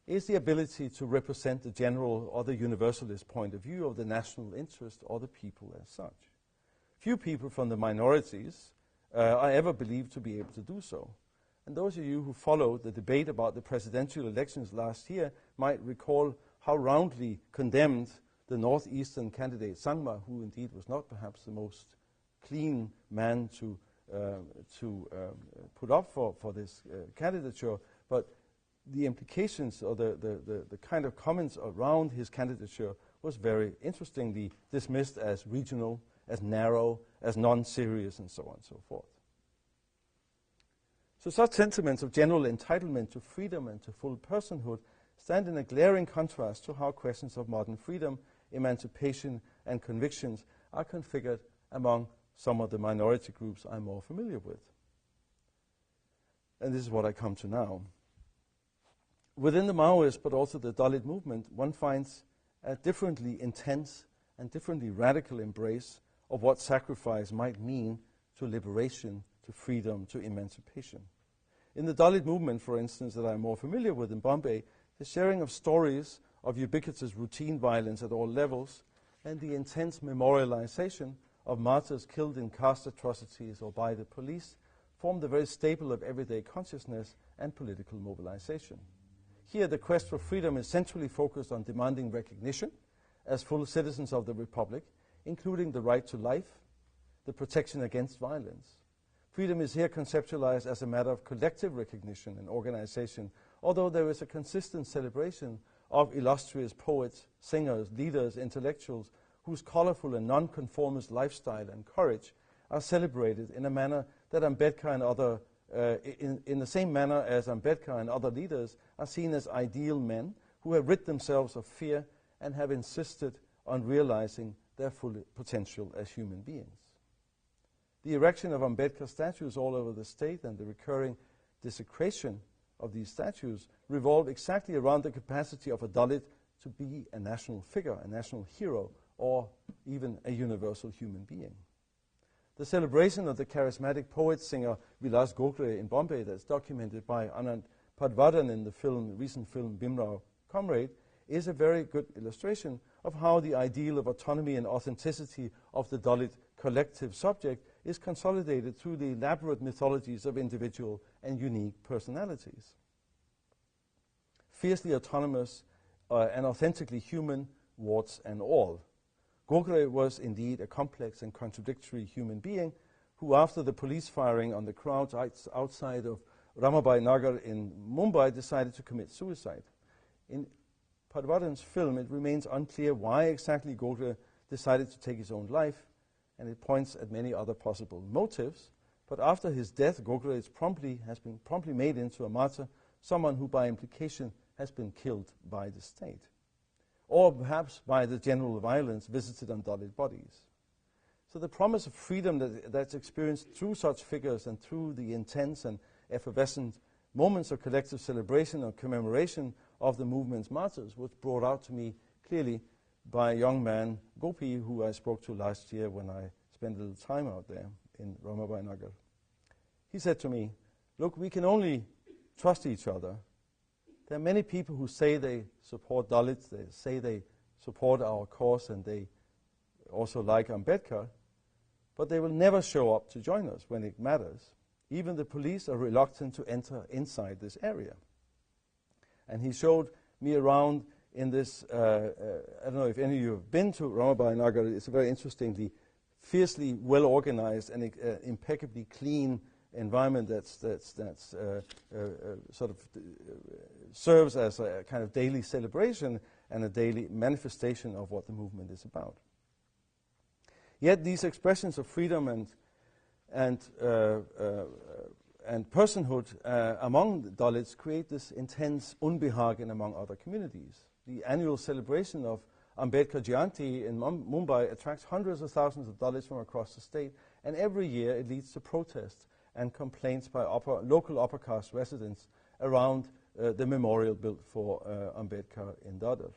is the ability to represent the general or the universalist point of view of the national interest or the people as such. Few people from the minorities are ever believed to be able to do so. And those of you who followed the debate about the presidential elections last year might recall how roundly condemned the northeastern candidate Sangma, who indeed was not perhaps the most clean man to put up for this candidature, but the implications or the kind of comments around his candidature was very interestingly dismissed as regional, as narrow, as non-serious, and so on and so forth. So such sentiments of general entitlement to freedom and to full personhood stand in a glaring contrast to how questions of modern freedom, emancipation, and convictions are configured among some of the minority groups I'm more familiar with. And this is what I come to now. Within the Maoist, but also the Dalit movement, one finds a differently intense and differently radical embrace of what sacrifice might mean to liberation, to freedom, to emancipation. In the Dalit movement, for instance, that I'm more familiar with in Bombay, the sharing of stories of ubiquitous routine violence at all levels and the intense memorialization of martyrs killed in caste atrocities or by the police form the very staple of everyday consciousness and political mobilization. Here, the quest for freedom is centrally focused on demanding recognition as full citizens of the Republic, including the right to life, the protection against violence. Freedom is here conceptualized as a matter of collective recognition and organization, although there is a consistent celebration of illustrious poets, singers, leaders, intellectuals, whose colorful and non-conformist lifestyle and courage are celebrated in a manner that Ambedkar and other, in the same manner as Ambedkar and other leaders are seen as ideal men who have rid themselves of fear and have insisted on realizing their full potential as human beings. The erection of Ambedkar statues all over the state and the recurring desecration of these statues revolve exactly around the capacity of a Dalit to be a national figure, a national hero, or even a universal human being. The celebration of the charismatic poet-singer Vilas Gogre in Bombay, that's documented by Anand Padvadan in the recent film Bimrao Comrade, is a very good illustration of how the ideal of autonomy and authenticity of the Dalit collective subject is consolidated through the elaborate mythologies of individual and unique personalities. Fiercely autonomous and authentically human, warts and all. Gogre was indeed a complex and contradictory human being who, after the police firing on the crowds outside of Ramabai Nagar in Mumbai, decided to commit suicide. Padwadan's film, it remains unclear why exactly Gogre decided to take his own life, and it points at many other possible motives. But after his death, Gogre has been promptly made into a martyr, someone who by implication has been killed by the state, or perhaps by the general violence visited on Dalit bodies. So the promise of freedom that's experienced through such figures and through the intense and effervescent moments of collective celebration or commemoration of the movement's martyrs was brought out to me clearly by a young man, Gopi, who I spoke to last year when I spent a little time out there in Ramabai Nagar. He said to me, look, we can only trust each other. There are many people who say they support Dalits, they say they support our cause, and they also like Ambedkar, but they will never show up to join us when it matters. Even the police are reluctant to enter inside this area. And he showed me around in this, I don't know if any of you have been to Ramabai Nagar. It's a very interestingly, fiercely well-organized and impeccably clean environment that's sort of serves as a kind of daily celebration and a daily manifestation of what the movement is about. Yet these expressions of freedom and personhood among the Dalits create this intense unbehagen among other communities. The annual celebration of Ambedkar Jayanti in Mumbai attracts hundreds of thousands of Dalits from across the state, and every year it leads to protests and complaints by local upper caste residents around the memorial built for Ambedkar in Dadar.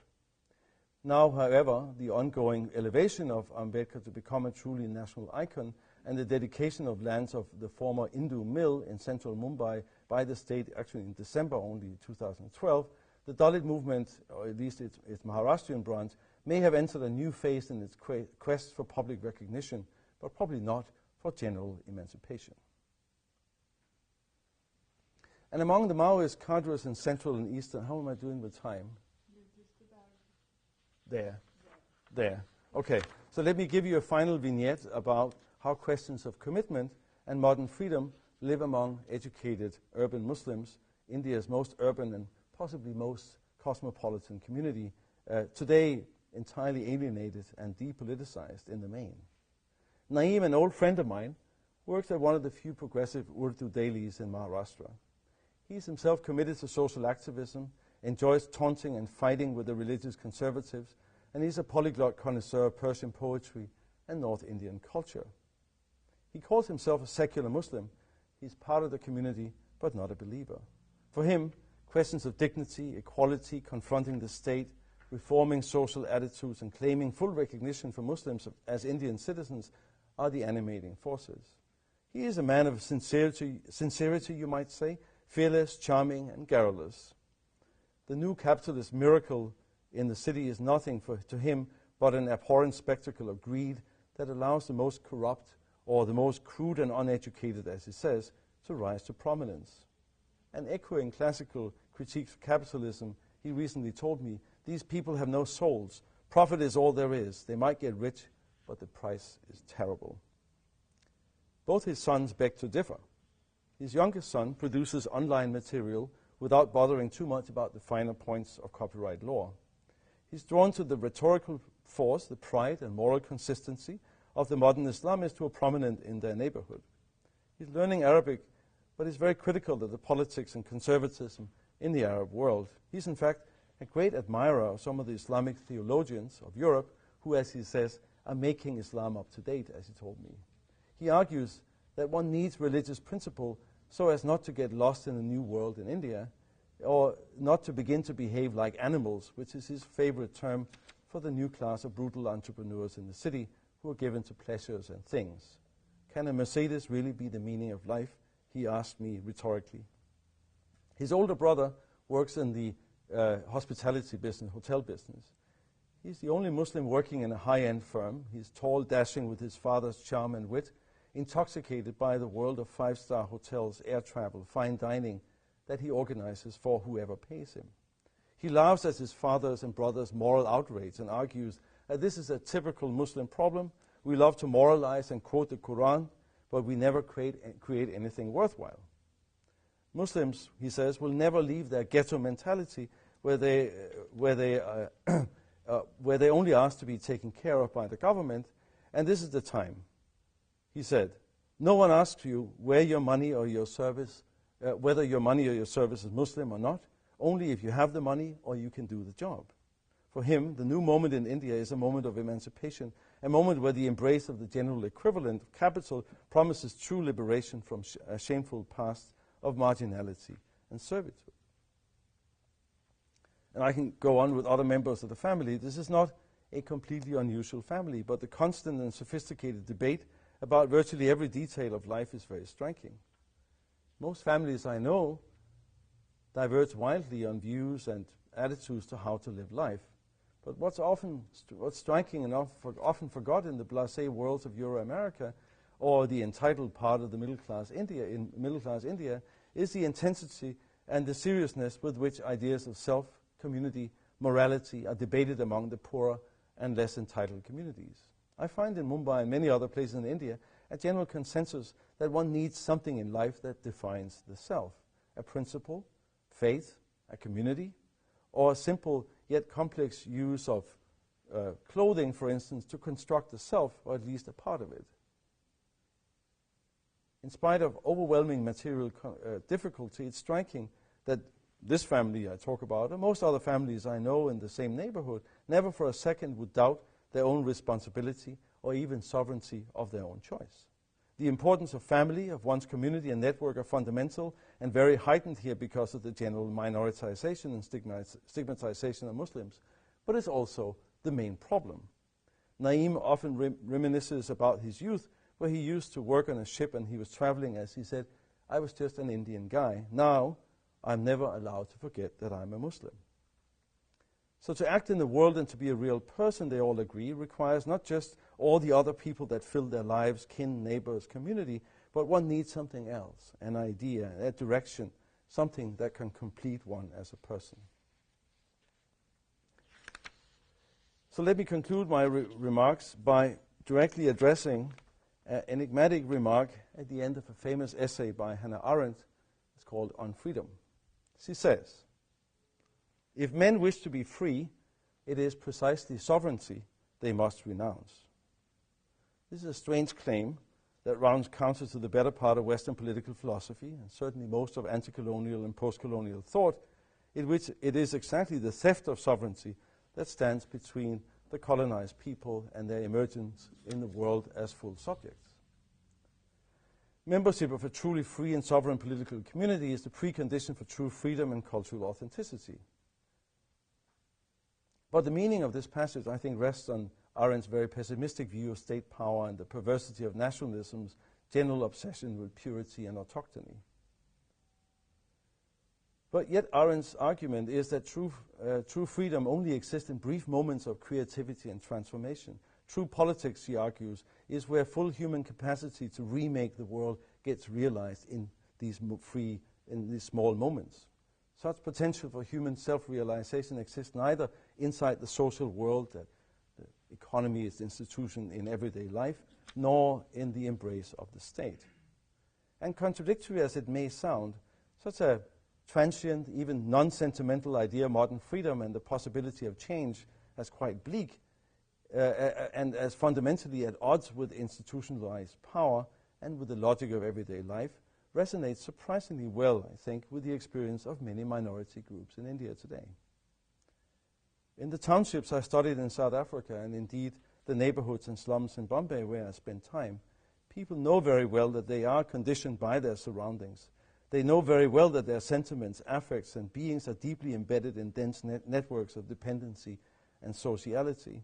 Now, however, the ongoing elevation of Ambedkar to become a truly national icon and the dedication of lands of the former Indu mill in central Mumbai by the state, actually in December only 2012, the Dalit movement, or at least its Maharashtrian branch, may have entered a new phase in its quest for public recognition, but probably not for general emancipation. And among the Maoist cadres in Central and Eastern, how am I doing with time? There. Okay, so let me give you a final vignette about how questions of commitment and modern freedom live among educated urban Muslims, India's most urban and possibly most cosmopolitan community, today entirely alienated and depoliticized in the main. Naeem, an old friend of mine, works at one of the few progressive Urdu dailies in Maharashtra. He's himself committed to social activism, enjoys taunting and fighting with the religious conservatives, and he's a polyglot connoisseur of Persian poetry and North Indian culture. He calls himself a secular Muslim. He's part of the community, but not a believer. For him, questions of dignity, equality, confronting the state, reforming social attitudes, and claiming full recognition for Muslims as Indian citizens are the animating forces. He is a man of sincerity, you might say, fearless, charming, and garrulous. The new capitalist miracle in the city is nothing to him but an abhorrent spectacle of greed that allows the most corrupt or the most crude and uneducated, as he says, to rise to prominence. And echoing classical critiques of capitalism, he recently told me, these people have no souls. Profit is all there is. They might get rich, but the price is terrible. Both his sons beg to differ. His youngest son produces online material without bothering too much about the finer points of copyright law. He's drawn to the rhetorical force, the pride and moral consistency of the modern Islamists who are prominent in their neighborhood. He's learning Arabic, but is very critical of the politics and conservatism in the Arab world. He's in fact a great admirer of some of the Islamic theologians of Europe who, as he says, are making Islam up to date, as he told me. He argues that one needs religious principle so as not to get lost in a new world in India, or not to begin to behave like animals, which is his favorite term for the new class of brutal entrepreneurs in the city who are given to pleasures and things. Can a Mercedes really be the meaning of life? He asked me rhetorically. His older brother works in the hospitality business, hotel business. He's the only Muslim working in a high-end firm. He's tall, dashing with his father's charm and wit, intoxicated by the world of five-star hotels, air travel, fine dining that he organizes for whoever pays him. He laughs at his father's and brother's moral outrage and argues that this is a typical Muslim problem. We love to moralize and quote the Quran, but we never create anything worthwhile. Muslims, he says, will never leave their ghetto mentality where they only ask to be taken care of by the government, and this is the time. He said, no one asks you where your money or your service, whether your money or your service is Muslim or not, only if you have the money or you can do the job. For him, the new moment in India is a moment of emancipation, a moment where the embrace of the general equivalent of capital promises true liberation from a shameful past of marginality and servitude. And I can go on with other members of the family. This is not a completely unusual family, but the constant and sophisticated debate about virtually every detail of life is very striking. Most families I know diverge wildly on views and attitudes to how to live life. But what's striking and often forgotten in the blasé worlds of Euro-America or the entitled part of the middle-class India is the intensity and the seriousness with which ideas of self, community, morality are debated among the poorer and less entitled communities. I find in Mumbai and many other places in India a general consensus that one needs something in life that defines the self, a principle, faith, a community, or a simple yet complex use of clothing, for instance, to construct the self, or at least a part of it. In spite of overwhelming material difficulty, it's striking that this family I talk about, and most other families I know in the same neighborhood, never for a second would doubt their own responsibility or even sovereignty of their own choice. The importance of family, of one's community and network are fundamental and very heightened here because of the general minoritization and stigmatization of Muslims, but it's also the main problem. Naeem often reminisces about his youth, where he used to work on a ship and he was traveling, as he said, I was just an Indian guy. Now, I'm never allowed to forget that I'm a Muslim. So to act in the world and to be a real person, they all agree, requires not just all the other people that fill their lives, kin, neighbors, community, but one needs something else, an idea, a direction, something that can complete one as a person. So let me conclude my remarks by directly addressing an enigmatic remark at the end of a famous essay by Hannah Arendt. It's called On Freedom. She says, if men wish to be free, it is precisely sovereignty they must renounce. This is a strange claim that runs counter to the better part of Western political philosophy, and certainly most of anti-colonial and post-colonial thought, in which it is exactly the theft of sovereignty that stands between the colonized people and their emergence in the world as full subjects. Membership of a truly free and sovereign political community is the precondition for true freedom and cultural authenticity. But the meaning of this passage, I think, rests on Arendt's very pessimistic view of state power and the perversity of nationalism's general obsession with purity and autochthony. But yet Arendt's argument is that true freedom only exists in brief moments of creativity and transformation. True politics, she argues, is where full human capacity to remake the world gets realized in these small moments. Such potential for human self-realization exists neither inside the social world, that the economy is the institution in everyday life, nor in the embrace of the state. And contradictory as it may sound, such a transient, even non-sentimental idea of modern freedom and the possibility of change as quite bleak and as fundamentally at odds with institutionalized power and with the logic of everyday life, resonates surprisingly well, I think, with the experience of many minority groups in India today. In the townships I studied in South Africa, and indeed the neighborhoods and slums in Bombay where I spent time, people know very well that they are conditioned by their surroundings. They know very well that their sentiments, affects, and beings are deeply embedded in dense networks of dependency and sociality.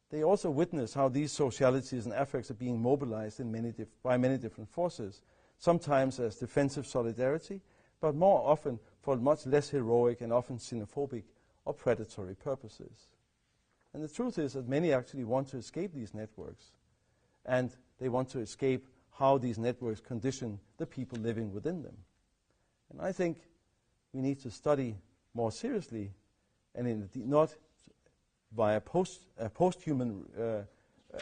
They also witness how these socialities and affects are being mobilized in by many different forces, sometimes as defensive solidarity, but more often for much less heroic and often xenophobic or predatory purposes. And the truth is that many actually want to escape these networks, and they want to escape how these networks condition the people living within them. And I think we need to study more seriously, and not by a post-human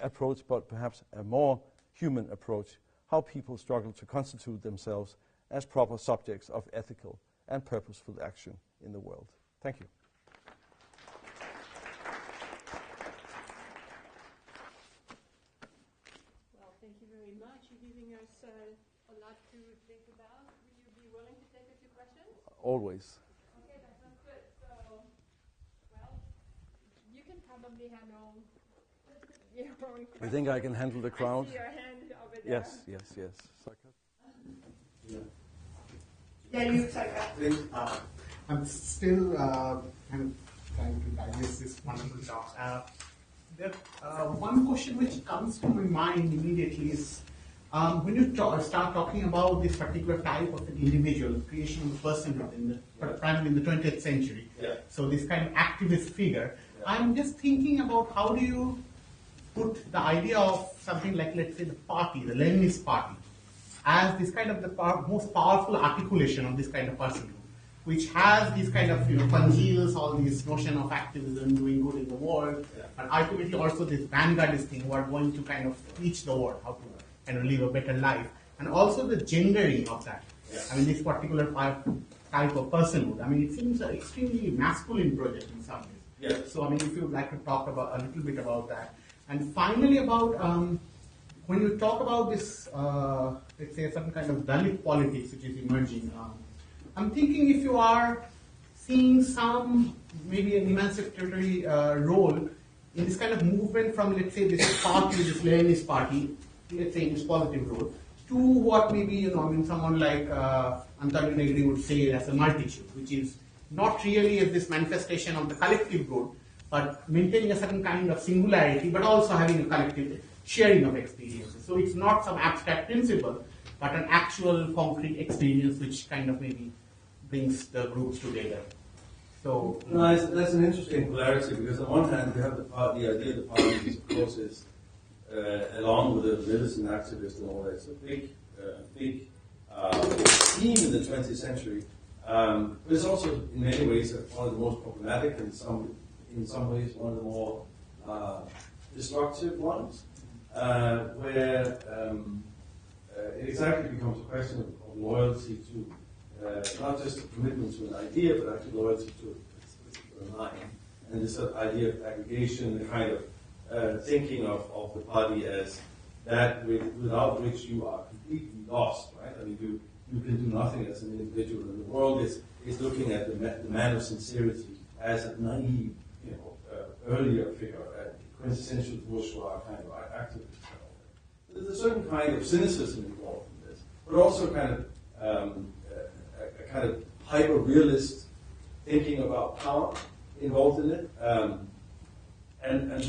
approach, but perhaps a more human approach, how people struggle to constitute themselves as proper subjects of ethical and purposeful action in the world. Thank you. a lot to think about. Will you be willing to take a few questions? Always. Okay, that sounds good. So, well, you can probably handle your own questions. I think I can handle the crowd. I see your hand over there. Yes. Yeah, you take that. I'm still I'm trying to digest this wonderful talk. One question which comes to my mind immediately is when you start talking about this particular type of an individual, creation of personhood, primarily in the 20th century, so this kind of activist figure, I'm just thinking about how do you put the idea of something like, let's say, the party, the Leninist party, as this kind of the most powerful articulation of this kind of personhood, which has these kind of, congeals all this notion of activism, doing good in the world, but ultimately also this vanguardist thing who are going to kind of teach the world how to kind of live a better life, and also the gendering of that. I mean, this particular type of personhood. I mean, it seems an extremely masculine project in some ways. So, I mean, if you would like to talk about a little bit about that, and finally about when you talk about this, let's say, some kind of Dalit politics which is emerging. I'm thinking if you are seeing some, maybe an emancipatory role in this kind of movement from, let's say, this party, this Leninist party, let's say in its positive role, to what maybe, someone like Antonio Negri would say as a multitude, which is not really as this manifestation of the collective good, but maintaining a certain kind of singularity, but also having a collective sharing of experiences. So it's not some abstract principle, but an actual concrete experience which kind of maybe brings the groups together. So that's an interesting polarity, because on one hand you have the idea of the party, of course, is along with the militant activist and all that, it's a big theme in the 20th century. But it's also in many ways one of the most problematic, and in some ways one of the more destructive ones, where it exactly becomes a question of loyalty to not just a commitment to an idea, but actually loyalty to a particular line. And this idea of aggregation, the kind of thinking of the party as that without which you are completely lost, right? I mean, you can do nothing as an individual, and the world is looking at the man of sincerity as a naive, earlier figure, a quintessential bourgeois kind of activist. There's a certain kind of cynicism involved in this, but also a kind of hyper-realist thinking about power involved in it, and that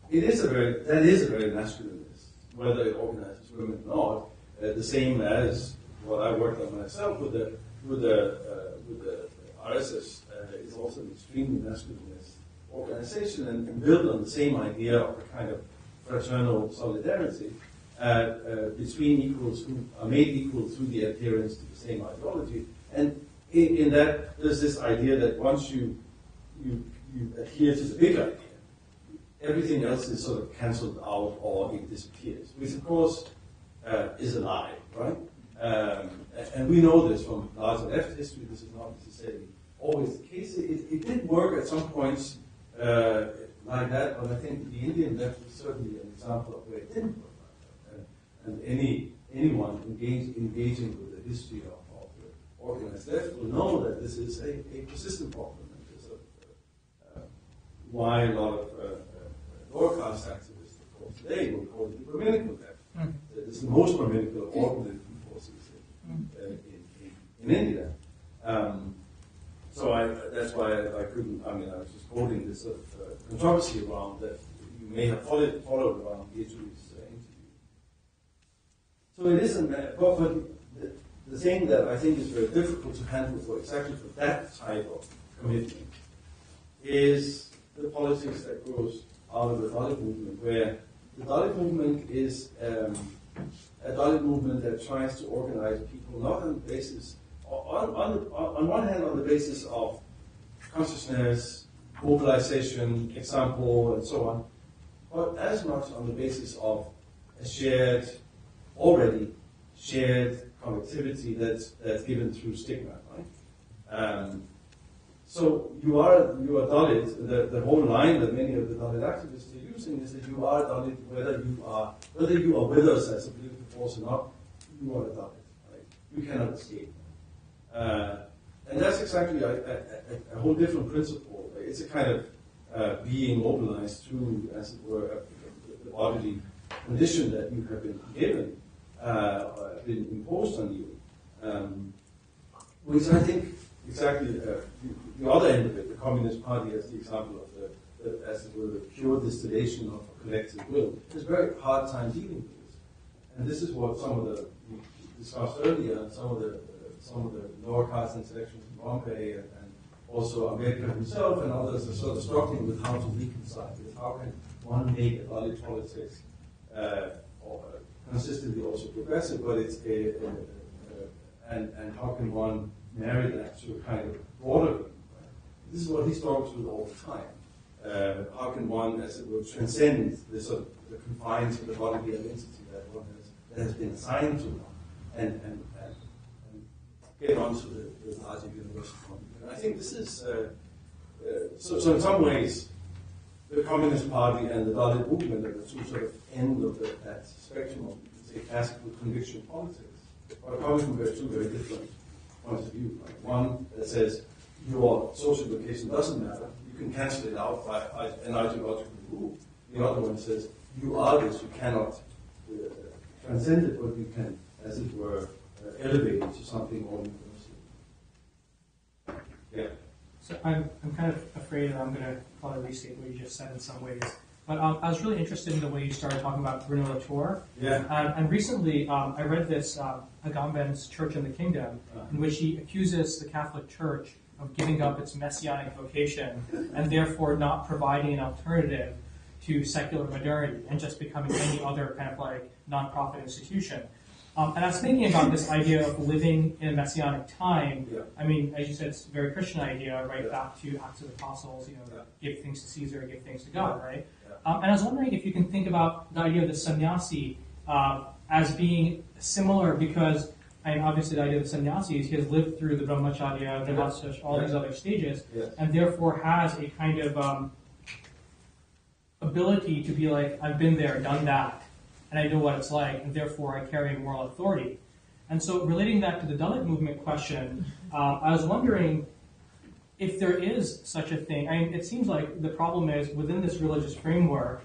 is a very masculinist, whether it organizes women or not. The same as what I worked on myself with the RSS is also an extremely masculinist organization, and built on the same idea of a kind of fraternal solidarity between equals who are made equal through the adherence to the same ideology. And in that, there's this idea that once you adhere to the big idea, everything else is sort of cancelled out or it disappears, which of course is a lie, right? And we know this from larger left history. This is not necessarily always the case. It did work at some points like that, but I think the Indian left is certainly an example of where it didn't work like that. And anyone engaging with the history of the organized left will know that this is a persistent problem. And this is why a lot of lower caste activists, of course, today will call it the Brahminical left. It's the most Brahminical of all political forces in India. So that's why I couldn't. I mean, I was just quoting this sort of controversy around that you may have followed around Italy's interview. So it isn't. But the thing that I think is very difficult to handle for that type of commitment is the politics that grows out of the Dalit movement, where the Dalit movement is a Dalit movement that tries to organize people not on the basis. On one hand, on the basis of consciousness, mobilization, example, and so on, but as much on the basis of a already shared connectivity that's given through stigma, right? So you are Dalit. The whole line that many of the Dalit activists are using is that you are Dalit whether you are with us as a political force or not. You are a Dalit. Right? You cannot escape. And that's exactly a whole different principle. It's a kind of being mobilized through, as it were, the bodily condition that you have been given, been imposed on you, which I think exactly the other end of it, the Communist Party as the example of as it were, the pure distillation of a collective will, has a very hard time dealing with this. And this is what some of the, we discussed earlier, and some of the lower caste intellectuals in Bombay and also America himself and others are sort of struggling with how to reconcile this. How can one make a Dalit politics consistently also progressive, but it's and how can one marry that to a kind of broader view? This is what he struggles with all the time. How can one, as it were, transcend the sort of the confines of the bodily identity that has been assigned to one, and get onto the larger universal content? I think this is so in some ways, the Communist Party and the Dalit movement are the two sort of ends of that spectrum of, say, classical conviction politics, are coming from two very different points of view. Right? One that says your social location doesn't matter; you can cancel it out by an ideological rule. The other one says you are this; you cannot transcend it, but you can, as it were, elevate it to something more universal. Yeah. So I'm kind of afraid that I'm going to probably restate what you just said in some ways. But I was really interested in the way you started talking about Bruno Latour. Yeah. And recently I read this Agamben's Church in the Kingdom, in which he accuses the Catholic Church of giving up its messianic vocation and therefore not providing an alternative to secular modernity and just becoming any other kind of like nonprofit institution. And I was thinking about this idea of living in a messianic time. Yeah. I mean, as you said, it's a very Christian idea, right? Back to Acts of the Apostles, give things to Caesar, give things to God, right? Yeah. And I was wondering if you can think about the idea of the sannyasi as being similar, because, I mean, obviously the idea of the sannyasi is he has lived through the brahmacharya, the all these other stages, and therefore has a kind of ability to be like, I've been there, done that, and I know what it's like, and therefore I carry moral authority. And so relating that to the Dalit movement question, I was wondering if there is such a thing. I mean, it seems like the problem is within this religious framework,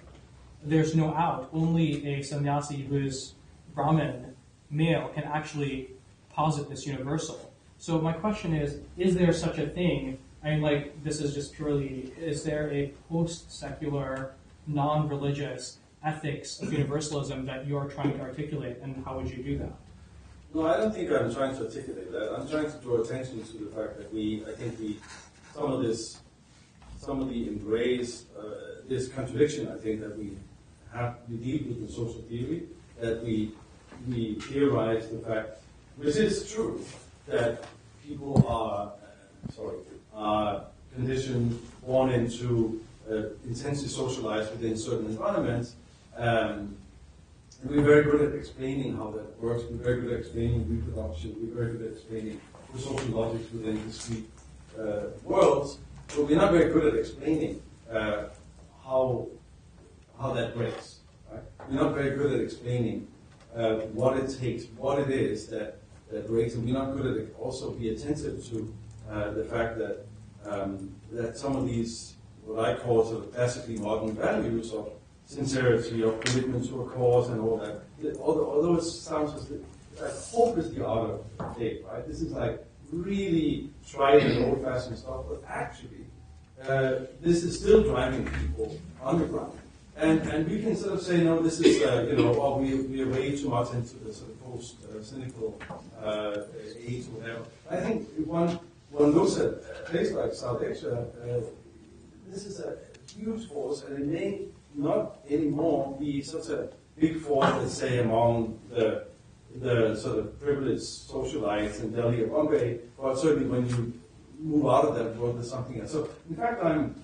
there's no out. Only a sannyasi who is Brahmin, male, can actually posit this universal. So my question is there such a thing? I mean, like, this is just purely, is there a post-secular, non-religious ethics of universalism that you're trying to articulate, and how would you do that? No, I don't think I'm trying to articulate that. I'm trying to draw attention to the fact that some of the embrace, this contradiction, I think, that we deal with in social theory, that we theorize the fact, which is true, that people are conditioned, born into, intensely socialized within certain environments. And we're very good at explaining how that works. We're very good at explaining reproduction. We're very good at explaining the social logics within discrete worlds. But we're not very good at explaining how that breaks. Right? We're not very good at explaining what it takes, what it is that breaks, and we're not good at also be attentive to the fact that that some of these, what I call sort of classically modern values of sincerity, of commitment to a cause and all that, although it sounds like hope is the art of faith, right? This is like really tried and old-fashioned stuff, but actually this is still driving people underground. And we can sort of say, no, this is, we are way too much into the sort of post-cynical age or whatever. I think if one looks at a place like South Asia, this is a huge force, and it may not anymore be such a big force, let's say, among the sort of privileged socialites in Delhi or Bombay, but certainly when you move out of that world, there's something else. So, in fact, I'm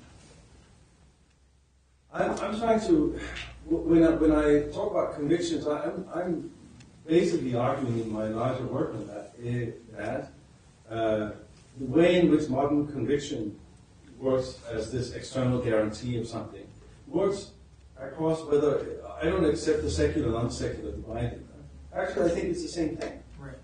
trying to, when I talk about convictions, I'm basically arguing in my larger work on that the way in which modern conviction works as this external guarantee of something works across whether I don't accept the secular and non-secular dividing. Actually, I think it's the same thing. Right.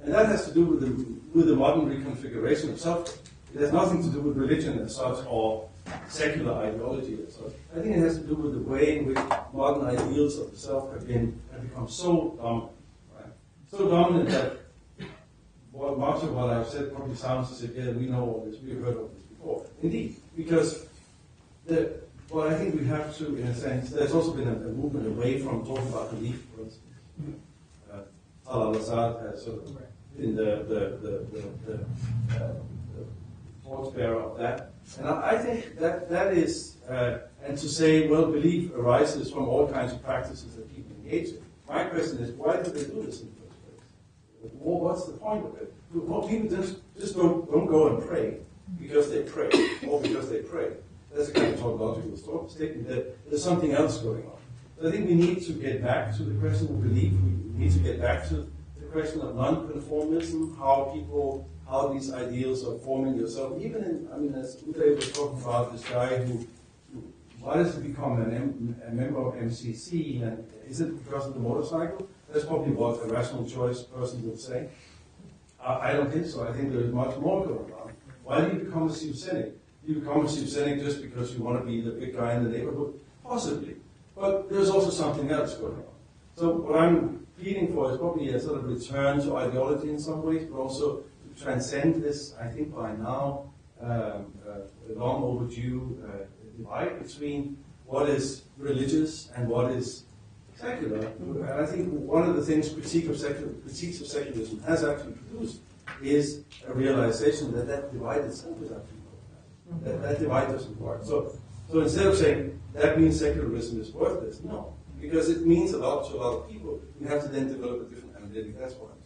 And that has to do with the modern reconfiguration of self. It has nothing to do with religion as such or secular ideology as such. I think it has to do with the way in which modern ideals of the self have become so dominant. Right? So dominant that much of what I've said probably sounds as if, yeah, we know all this, we've heard of this before. Indeed, because well, I think we have to, in a sense, there's also been a movement away from talking about belief, for instance. Al-Assad has sort of been the torchbearer of that. And I think that is, and to say, well, belief arises from all kinds of practices that people engage in. My question is, why do they do this in the first place? Well, what's the point of it? Well, people just don't go and pray because they pray, or because they pray. That's a kind of tautological statement. There's something else going on. So I think we need to get back to the question of belief. We need to get back to the question of non-conformism, how these ideals are forming yourself. Even in, as Uday was talking about, this guy who wanted to become a member of MCC, and is it because of the motorcycle? That's probably what a rational choice person would say. I don't think so. I think there is much more going on. Why do you become a Sioux Cynic? Do you become a Sioux Cynic just because you want to be the big guy in the neighborhood? Possibly. But there's also something else going on. So what I'm pleading for is probably a sort of return to ideology in some ways, but also to transcend this, I think by now, long overdue divide between what is religious and what is secular. And I think one of the things critiques of secularism has actually produced is a realization that divide itself is actually that divide doesn't work. So instead of saying that means secularism is worthless, no, because it means a lot to a lot of people. We have to then develop a different analytic. That's what I'm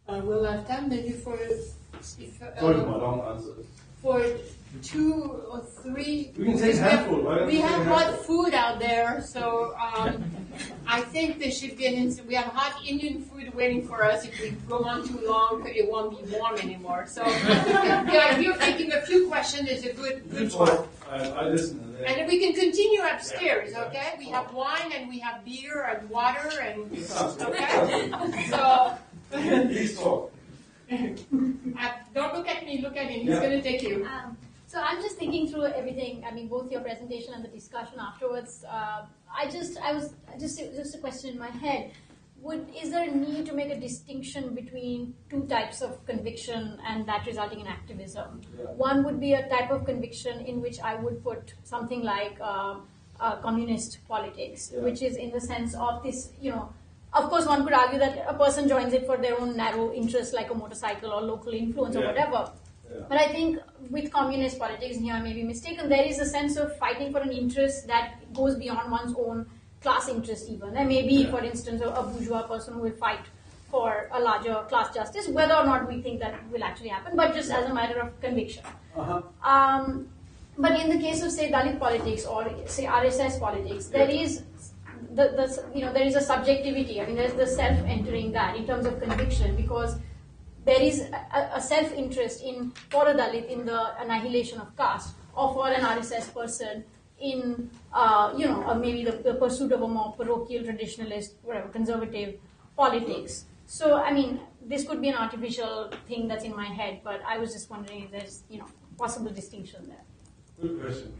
saying. We'll have time maybe for Sorry for my long answers. for 2 or 3. We can take a handful, right? We have hot food out there, so I think there should be we have hot Indian food waiting for us. If we go on too long, it won't be warm anymore. So the idea of taking a few questions is a good one. I listen. And then we can continue upstairs, okay? We have wine and we have beer and water and okay. So Please talk. don't look at me, look at him. He's going to take you. So I'm just thinking through everything. I mean, both your presentation and the discussion afterwards. Just a question in my head. Is there a need to make a distinction between 2 types of conviction and that resulting in activism? Yeah. One would be a type of conviction in which I would put something like communist politics, which is in the sense of this, of course, one could argue that a person joins it for their own narrow interest, like a motorcycle or local influence or whatever. Yeah. But I think with communist politics, and here I may be mistaken, there is a sense of fighting for an interest that goes beyond one's own class interest even. There may be, for instance, a bourgeois person who will fight for a larger class justice, whether or not we think that will actually happen, but just as a matter of conviction. But in the case of, say, Dalit politics or, say, RSS politics, there is there is a subjectivity. I mean, there's the self entering that in terms of conviction, because there is a self-interest for a Dalit in the annihilation of caste, or for an RSS person in, maybe the pursuit of a more parochial, traditionalist, whatever, conservative politics. So, I mean, this could be an artificial thing that's in my head, but I was just wondering if there's, possible distinction there. Good question.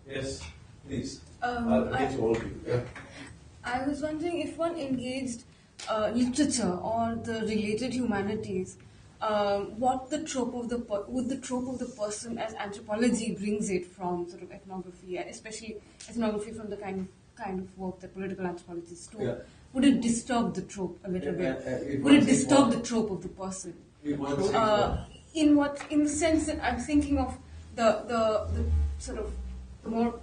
Yes, please. I'll get to all of you. Yeah. I was wondering if one engaged literature or the related humanities, what the trope of the person as anthropology brings it from sort of ethnography, and especially ethnography from the kind of work that political anthropologists do. Yeah. Would it disturb the trope a little bit? Would it disturb the trope of the person? In the sense that I'm thinking of the sort of more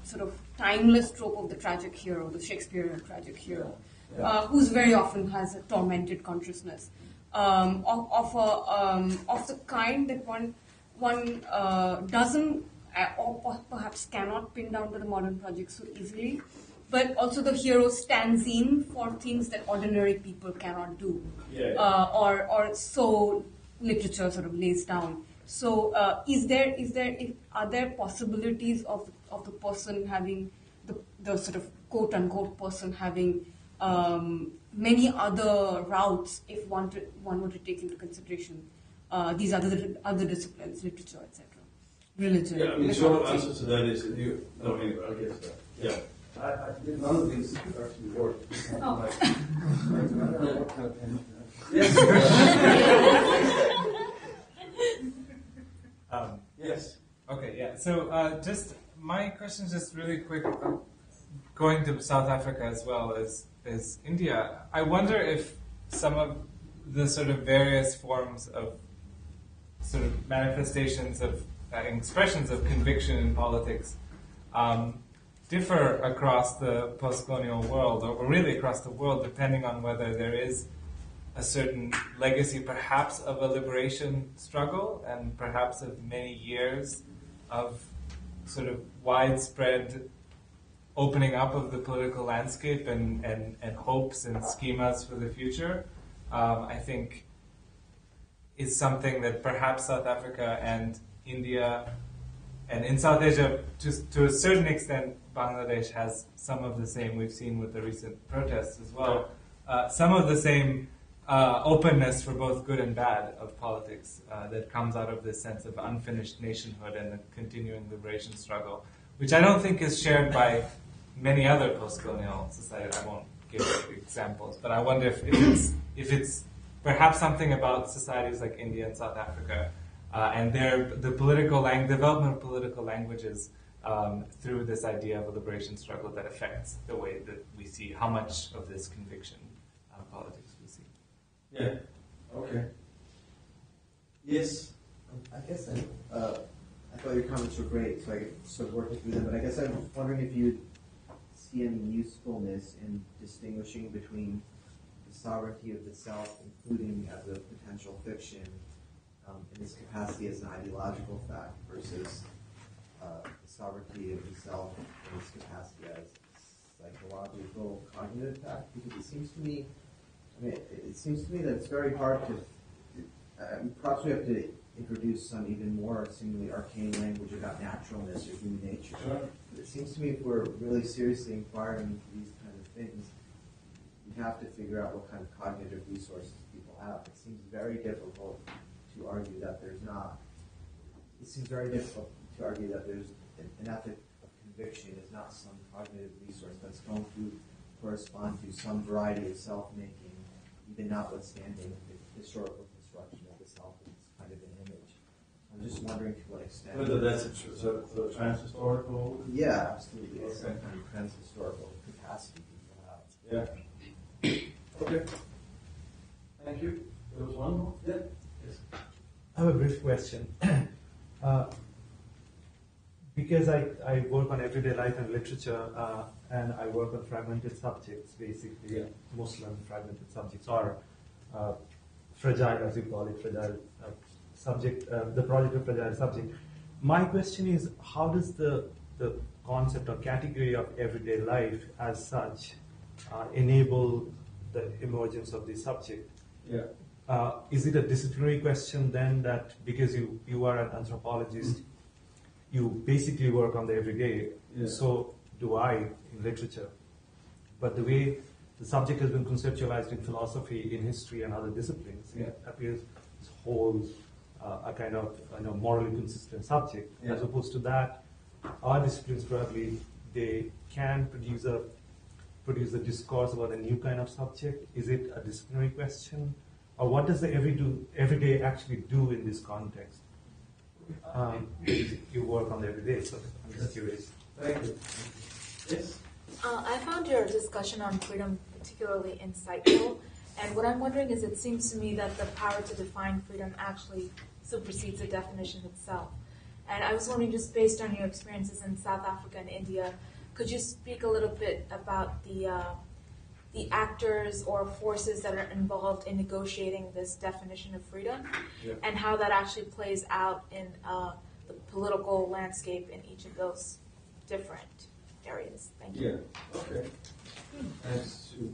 sort of timeless trope of the tragic hero, the Shakespearean tragic hero. Who's very often has a tormented consciousness of the kind that one doesn't or perhaps cannot pin down to the modern project so easily. but also the hero stands in for things that ordinary people cannot do, or so literature sort of lays down. So, are there possibilities of the person having the sort of quote unquote person having many other routes if one were to take into consideration these other disciplines, literature, etc., religion? Yeah, I mean, short answer to that is anyway, I guess that. Yeah. None of these actually work. Oh. I don't know what kind of pen. Yes. Yes. Okay, yeah. So just my question is just really quick, going to South Africa as well as India. I wonder if some of the sort of various forms of sort of manifestations of expressions of conviction in politics differ across the post-colonial world, or really across the world, depending on whether there is a certain legacy, perhaps of a liberation struggle, and perhaps of many years of sort of widespread opening up of the political landscape and hopes and schemas for the future. I think is something that perhaps South Africa and India, and in South Asia, to a certain extent, Bangladesh has some of the same, we've seen with the recent protests as well, some of the same openness for both good and bad of politics that comes out of this sense of unfinished nationhood and the continuing liberation struggle, which I don't think is shared by many other post-colonial societies. I won't give examples, but I wonder if it's perhaps something about societies like India and South Africa and the development of political languages through this idea of a liberation struggle that affects the way that we see how much of this conviction politics we see. Yeah. Okay. Yes. I guess I thought your comments were great, so I sort of worked through them. But I guess I'm wondering if you see any usefulness in distinguishing between the sovereignty of the self, including as a potential fiction, in this capacity as an ideological fact, versus the sovereignty of the self in this capacity as psychological cognitive fact. Because it seems to me, that it's very hard to. Perhaps we have to introduce some even more seemingly arcane language about naturalness or human nature. Sure. But it seems to me if we're really seriously inquiring into these kind of things, we have to figure out what kind of cognitive resources people have. It seems very difficult to argue that there's not. It seems very difficult to argue that there's an ethic of conviction is not some cognitive resource that's going to correspond to some variety of self-making, even notwithstanding the historical construction of the self as kind of an image. I'm just wondering to what extent. Whether that's a trans-historical? Yeah, absolutely. It's some kind of trans-historical capacity people have. Yeah. Okay. Thank you. There was one more? Yeah. Yes. I have a brief question. Because I work on everyday life and literature, and I work on fragmented subjects, basically, Muslim fragmented subjects, or fragile, as you call it, fragile subject, the project of fragile subject. My question is, how does the concept or category of everyday life as such enable the emergence of this subject? Yeah. Is it a disciplinary question then, that because you are an anthropologist, you basically work on the everyday, so do I in literature. But the way the subject has been conceptualized in philosophy, in history, and other disciplines, it appears this whole a kind of morally consistent subject. As opposed to that, our disciplines probably they can produce a discourse about a new kind of subject. Is it a disciplinary question, or what does the everyday actually do in this context? You work on the everyday, so I'm just curious. Thank you. Yes. I found your discussion on freedom particularly insightful, and what I'm wondering is, it seems to me that the power to define freedom actually supersedes the definition itself. And I was wondering, just based on your experiences in South Africa and India, could you speak a little bit about the actors or forces that are involved in negotiating this definition of freedom, and how that actually plays out in the political landscape in each of those different areas. Thank you. Yeah, okay. Thanks, Sue.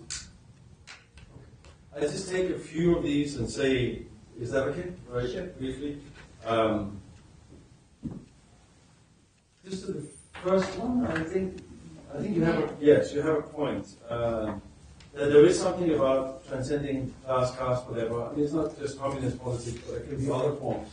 I just take a few of these and say, is that okay? Right, sure. Briefly. Just to the first one, I think you have a point. That there is something about transcending class, caste, whatever. I mean, it's not just communist politics, but it can be other forms.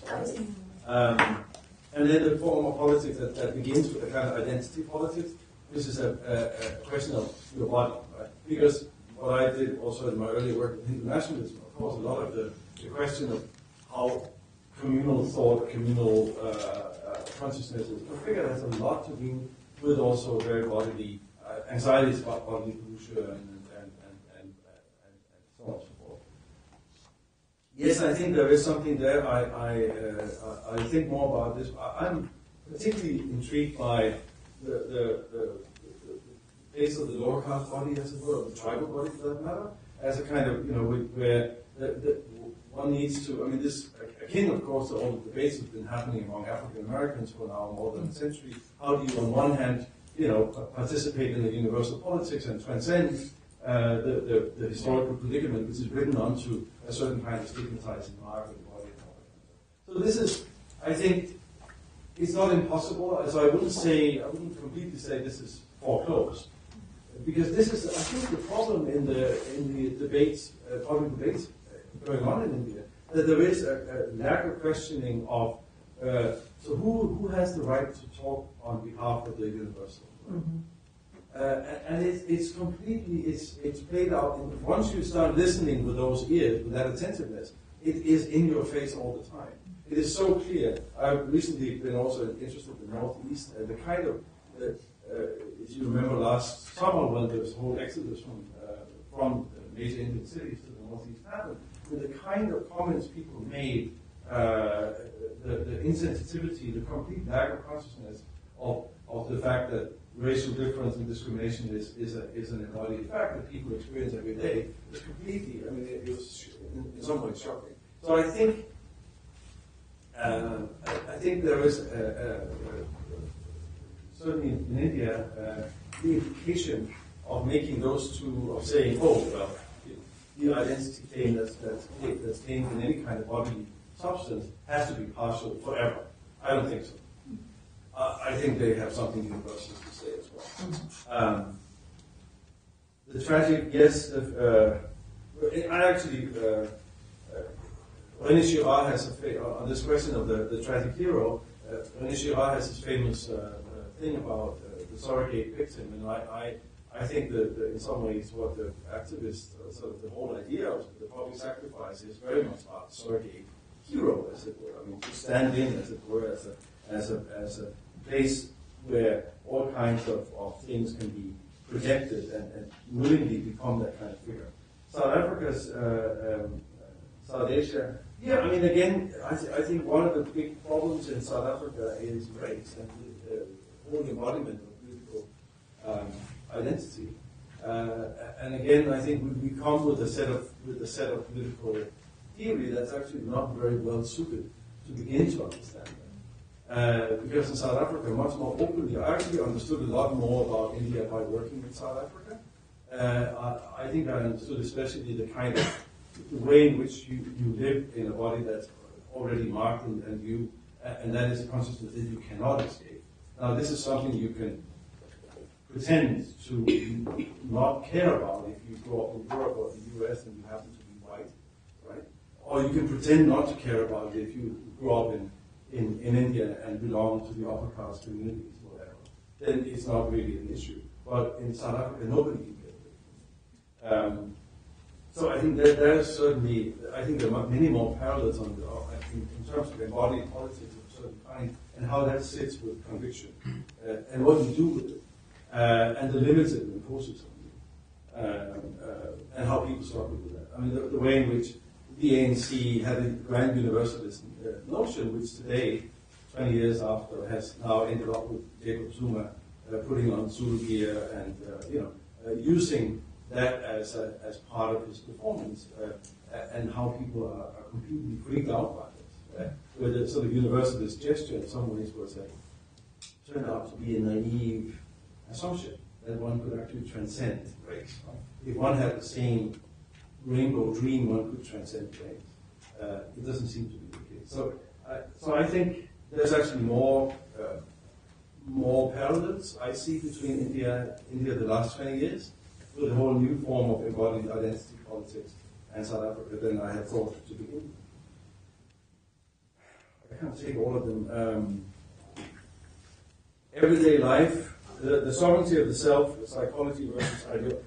And then the form of politics that begins with a kind of identity politics, which is a question of your body, right? Because what I did also in my earlier work with internationalism, of course, a lot of the question of how communal thought, communal consciousness is configured has a lot to do with also very bodily anxieties about bodily pollution and so on and so forth. Yes, I think there is something there. I think more about this. I'm particularly intrigued by the base of the lower caste body, as it were, or the tribal body for that matter, as a kind of, where one needs to, I mean, this akin, of course, to all the debates that have been happening among African Americans for now more than a century. How do you, on one hand, participate in the universal politics and transcend the historical predicament which is written onto a certain kind of stigmatizing mark of the body and all that. So this is, I think, it's not impossible. So I wouldn't completely say this is foreclosed, because this is, I think, the problem in the debates, public debates going on in India, that there is a lack of questioning of so who has the right to talk on behalf of the universal. Mm-hmm. And it's completely, it's played out. Once you start listening with those ears, with that attentiveness, it is in your face all the time. It is so clear. I've recently been also interested in the Northeast, and the kind of, if you remember last summer when there was a whole exodus from major Indian cities to the Northeast happened, with the kind of comments people made, the insensitivity, the complete lack of consciousness of the fact that racial difference and discrimination is an embodied fact that people experience every day, is completely, I mean, it was in some ways shocking. So I think there is certainly in India the implication of making those two, of saying, oh well, the identity claim that's gained in any kind of bodily substance has to be partial forever. I don't think so. I think they have something universal to say as well. The tragic, yes, I actually, René Girard has on this question of the tragic hero, René Girard has this famous thing about the surrogate victim, and I think that in some ways what the activists, sort of the whole idea of the public sacrifice is very much about the surrogate hero, as it were. I mean, to stand in, as it were, as a place where all kinds of things can be projected and willingly become that kind of figure. South Africa's, South Asia, yeah, I mean, again, I think one of the big problems in South Africa is race and the whole embodiment of political identity. And again, I think we come with a set of political theory that's actually not very well suited to begin to understand that. Because in South Africa, much more openly, I actually understood a lot more about India by working in South Africa. I think I understood especially the kind of the way in which you live in a body that's already marked and that is a consciousness that you cannot escape. Now, this is something you can pretend to not care about if you grow up in Europe or the US and you happen to be white, right? Or you can pretend not to care about it if you grow up in India and belong to the upper caste communities or whatever. Then it's not really an issue. But in South Africa, nobody can get away from it. So I think that there's certainly, I think there are many more parallels in terms of embodied politics of a certain kind and how that sits with conviction and what you do with it. And the limits it imposes on you, and how people struggle with that. I mean, the way in which the ANC had a grand universalist notion, which today, 20 years after, has now ended up with Jacob Zuma putting on Zulu gear and using that as part of his performance, and how people are completely freaked out by this. Where the sort of universalist gesture in some ways turned out to be a naive assumption that one could actually transcend race. Right? If one had the same rainbow dream, one could transcend race. It doesn't seem to be the case. So I think there's actually more parallels I see between India the last 20 years with a whole new form of embodied identity politics and South Africa than I had thought to begin with. I can't take all of them. Everyday life, the sovereignty of the self, psychology versus ideal.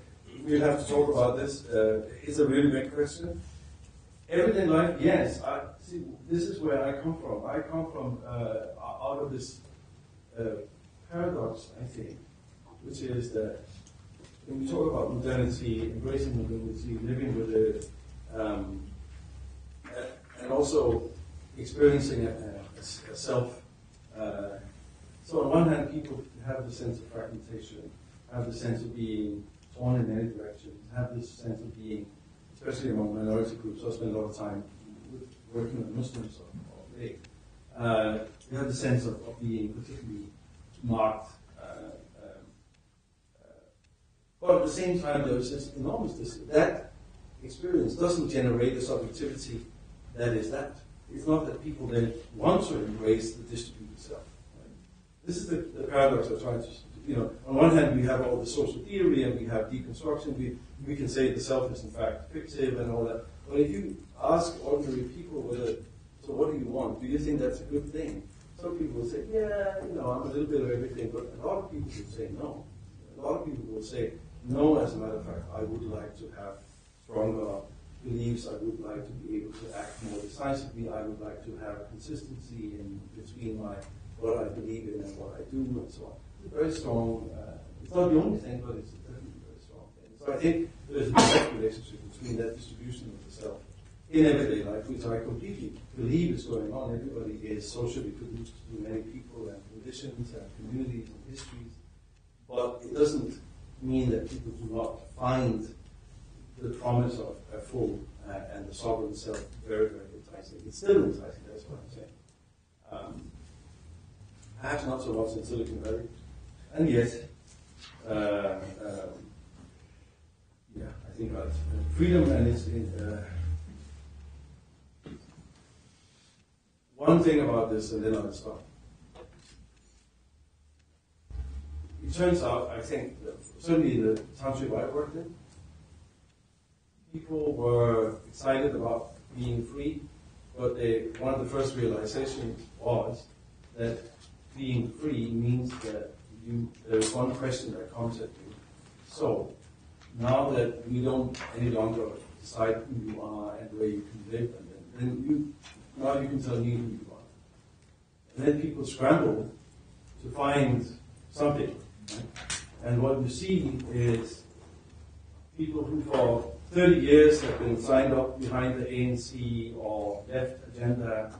We'll have to talk about this. It's a really big question. Everyday life, yes. See, this is where I come from. I come from out of this paradox, I think, which is that when we talk about modernity, embracing modernity, living with it, and also experiencing a self. So on one hand, people have the sense of fragmentation, have the sense of being torn in many directions, have this sense of being, especially among minority groups. I spend a lot of time working with Muslims of late. You have the sense of being particularly marked. But at the same time, there's this enormous that experience doesn't generate a subjectivity that is that. It's not that people then want to embrace the distributed self. Right? This is the paradox of trying to, on one hand we have all the social theory and we have deconstruction. We can say the self is in fact fictive and all that. But if you ask ordinary people so what do you want? Do you think that's a good thing? Some people will say, yeah, I'm a little bit of everything. But a lot of people will say no. A lot of people will say, no, as a matter of fact, I would like to have stronger beliefs. I would like to be able to act more decisively. I would like to have consistency in between what I believe in and what I do, and so on. It's a very strong. It's not the only thing, but it's definitely a very strong thing. So I think there's a direct relationship between that distribution of the self in everyday life, which I completely believe is going on. Everybody is socially produced through many people and conditions and communities and histories, but it doesn't mean that people do not find the promise of a full and the sovereign self very, very enticing. It's still enticing, that's what I'm saying. Perhaps not so much in Silicon Valley. And yet, I think about freedom and it's one thing about this, and then I'll stop. It turns out, I think, certainly in the township I worked in, people were excited about being free, but one of the first realizations was that being free means that there's one question that comes at you. So, now that we don't any longer decide who you are and where you can live, and now you can tell me who you are. And then people scramble to find something. Right? And what you see is people who for 30 years have been signed up behind the ANC or left agenda.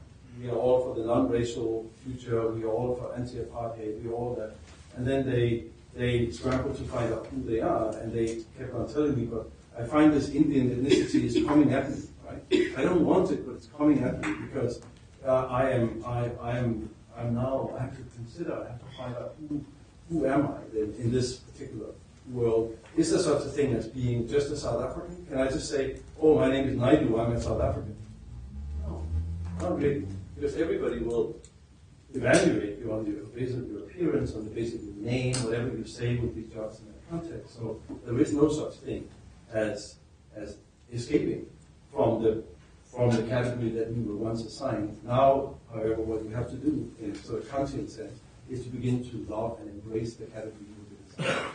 We are all for the non-racial future. We are all for anti-apartheid. We are all that. And then they scramble to find out who they are, and they kept on telling me, but I find this Indian ethnicity is coming at me. Right? I don't want it, but it's coming at me because I have to consider. I have to find out who am I in this particular world. Is there such a thing as being just a South African? Can I just say, oh, my name is Naidu, I'm a South African? No, not really. Because everybody will evaluate you on the basis of your appearance, on the basis of your name, whatever you say will be judged in that context. So there is no such thing as escaping from the category that you were once assigned. Now, however, what you have to do, in a sort of Kantian sense, is to begin to love and embrace the category you've been assigned.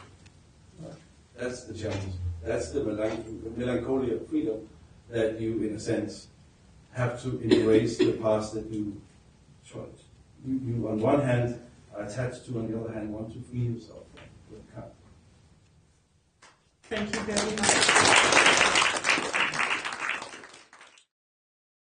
That's the challenge. That's the melancholy of freedom that you, in a sense, have to embrace the past that you chose. You on one hand, are attached to, on the other hand, want to free yourself from. Thank you very much.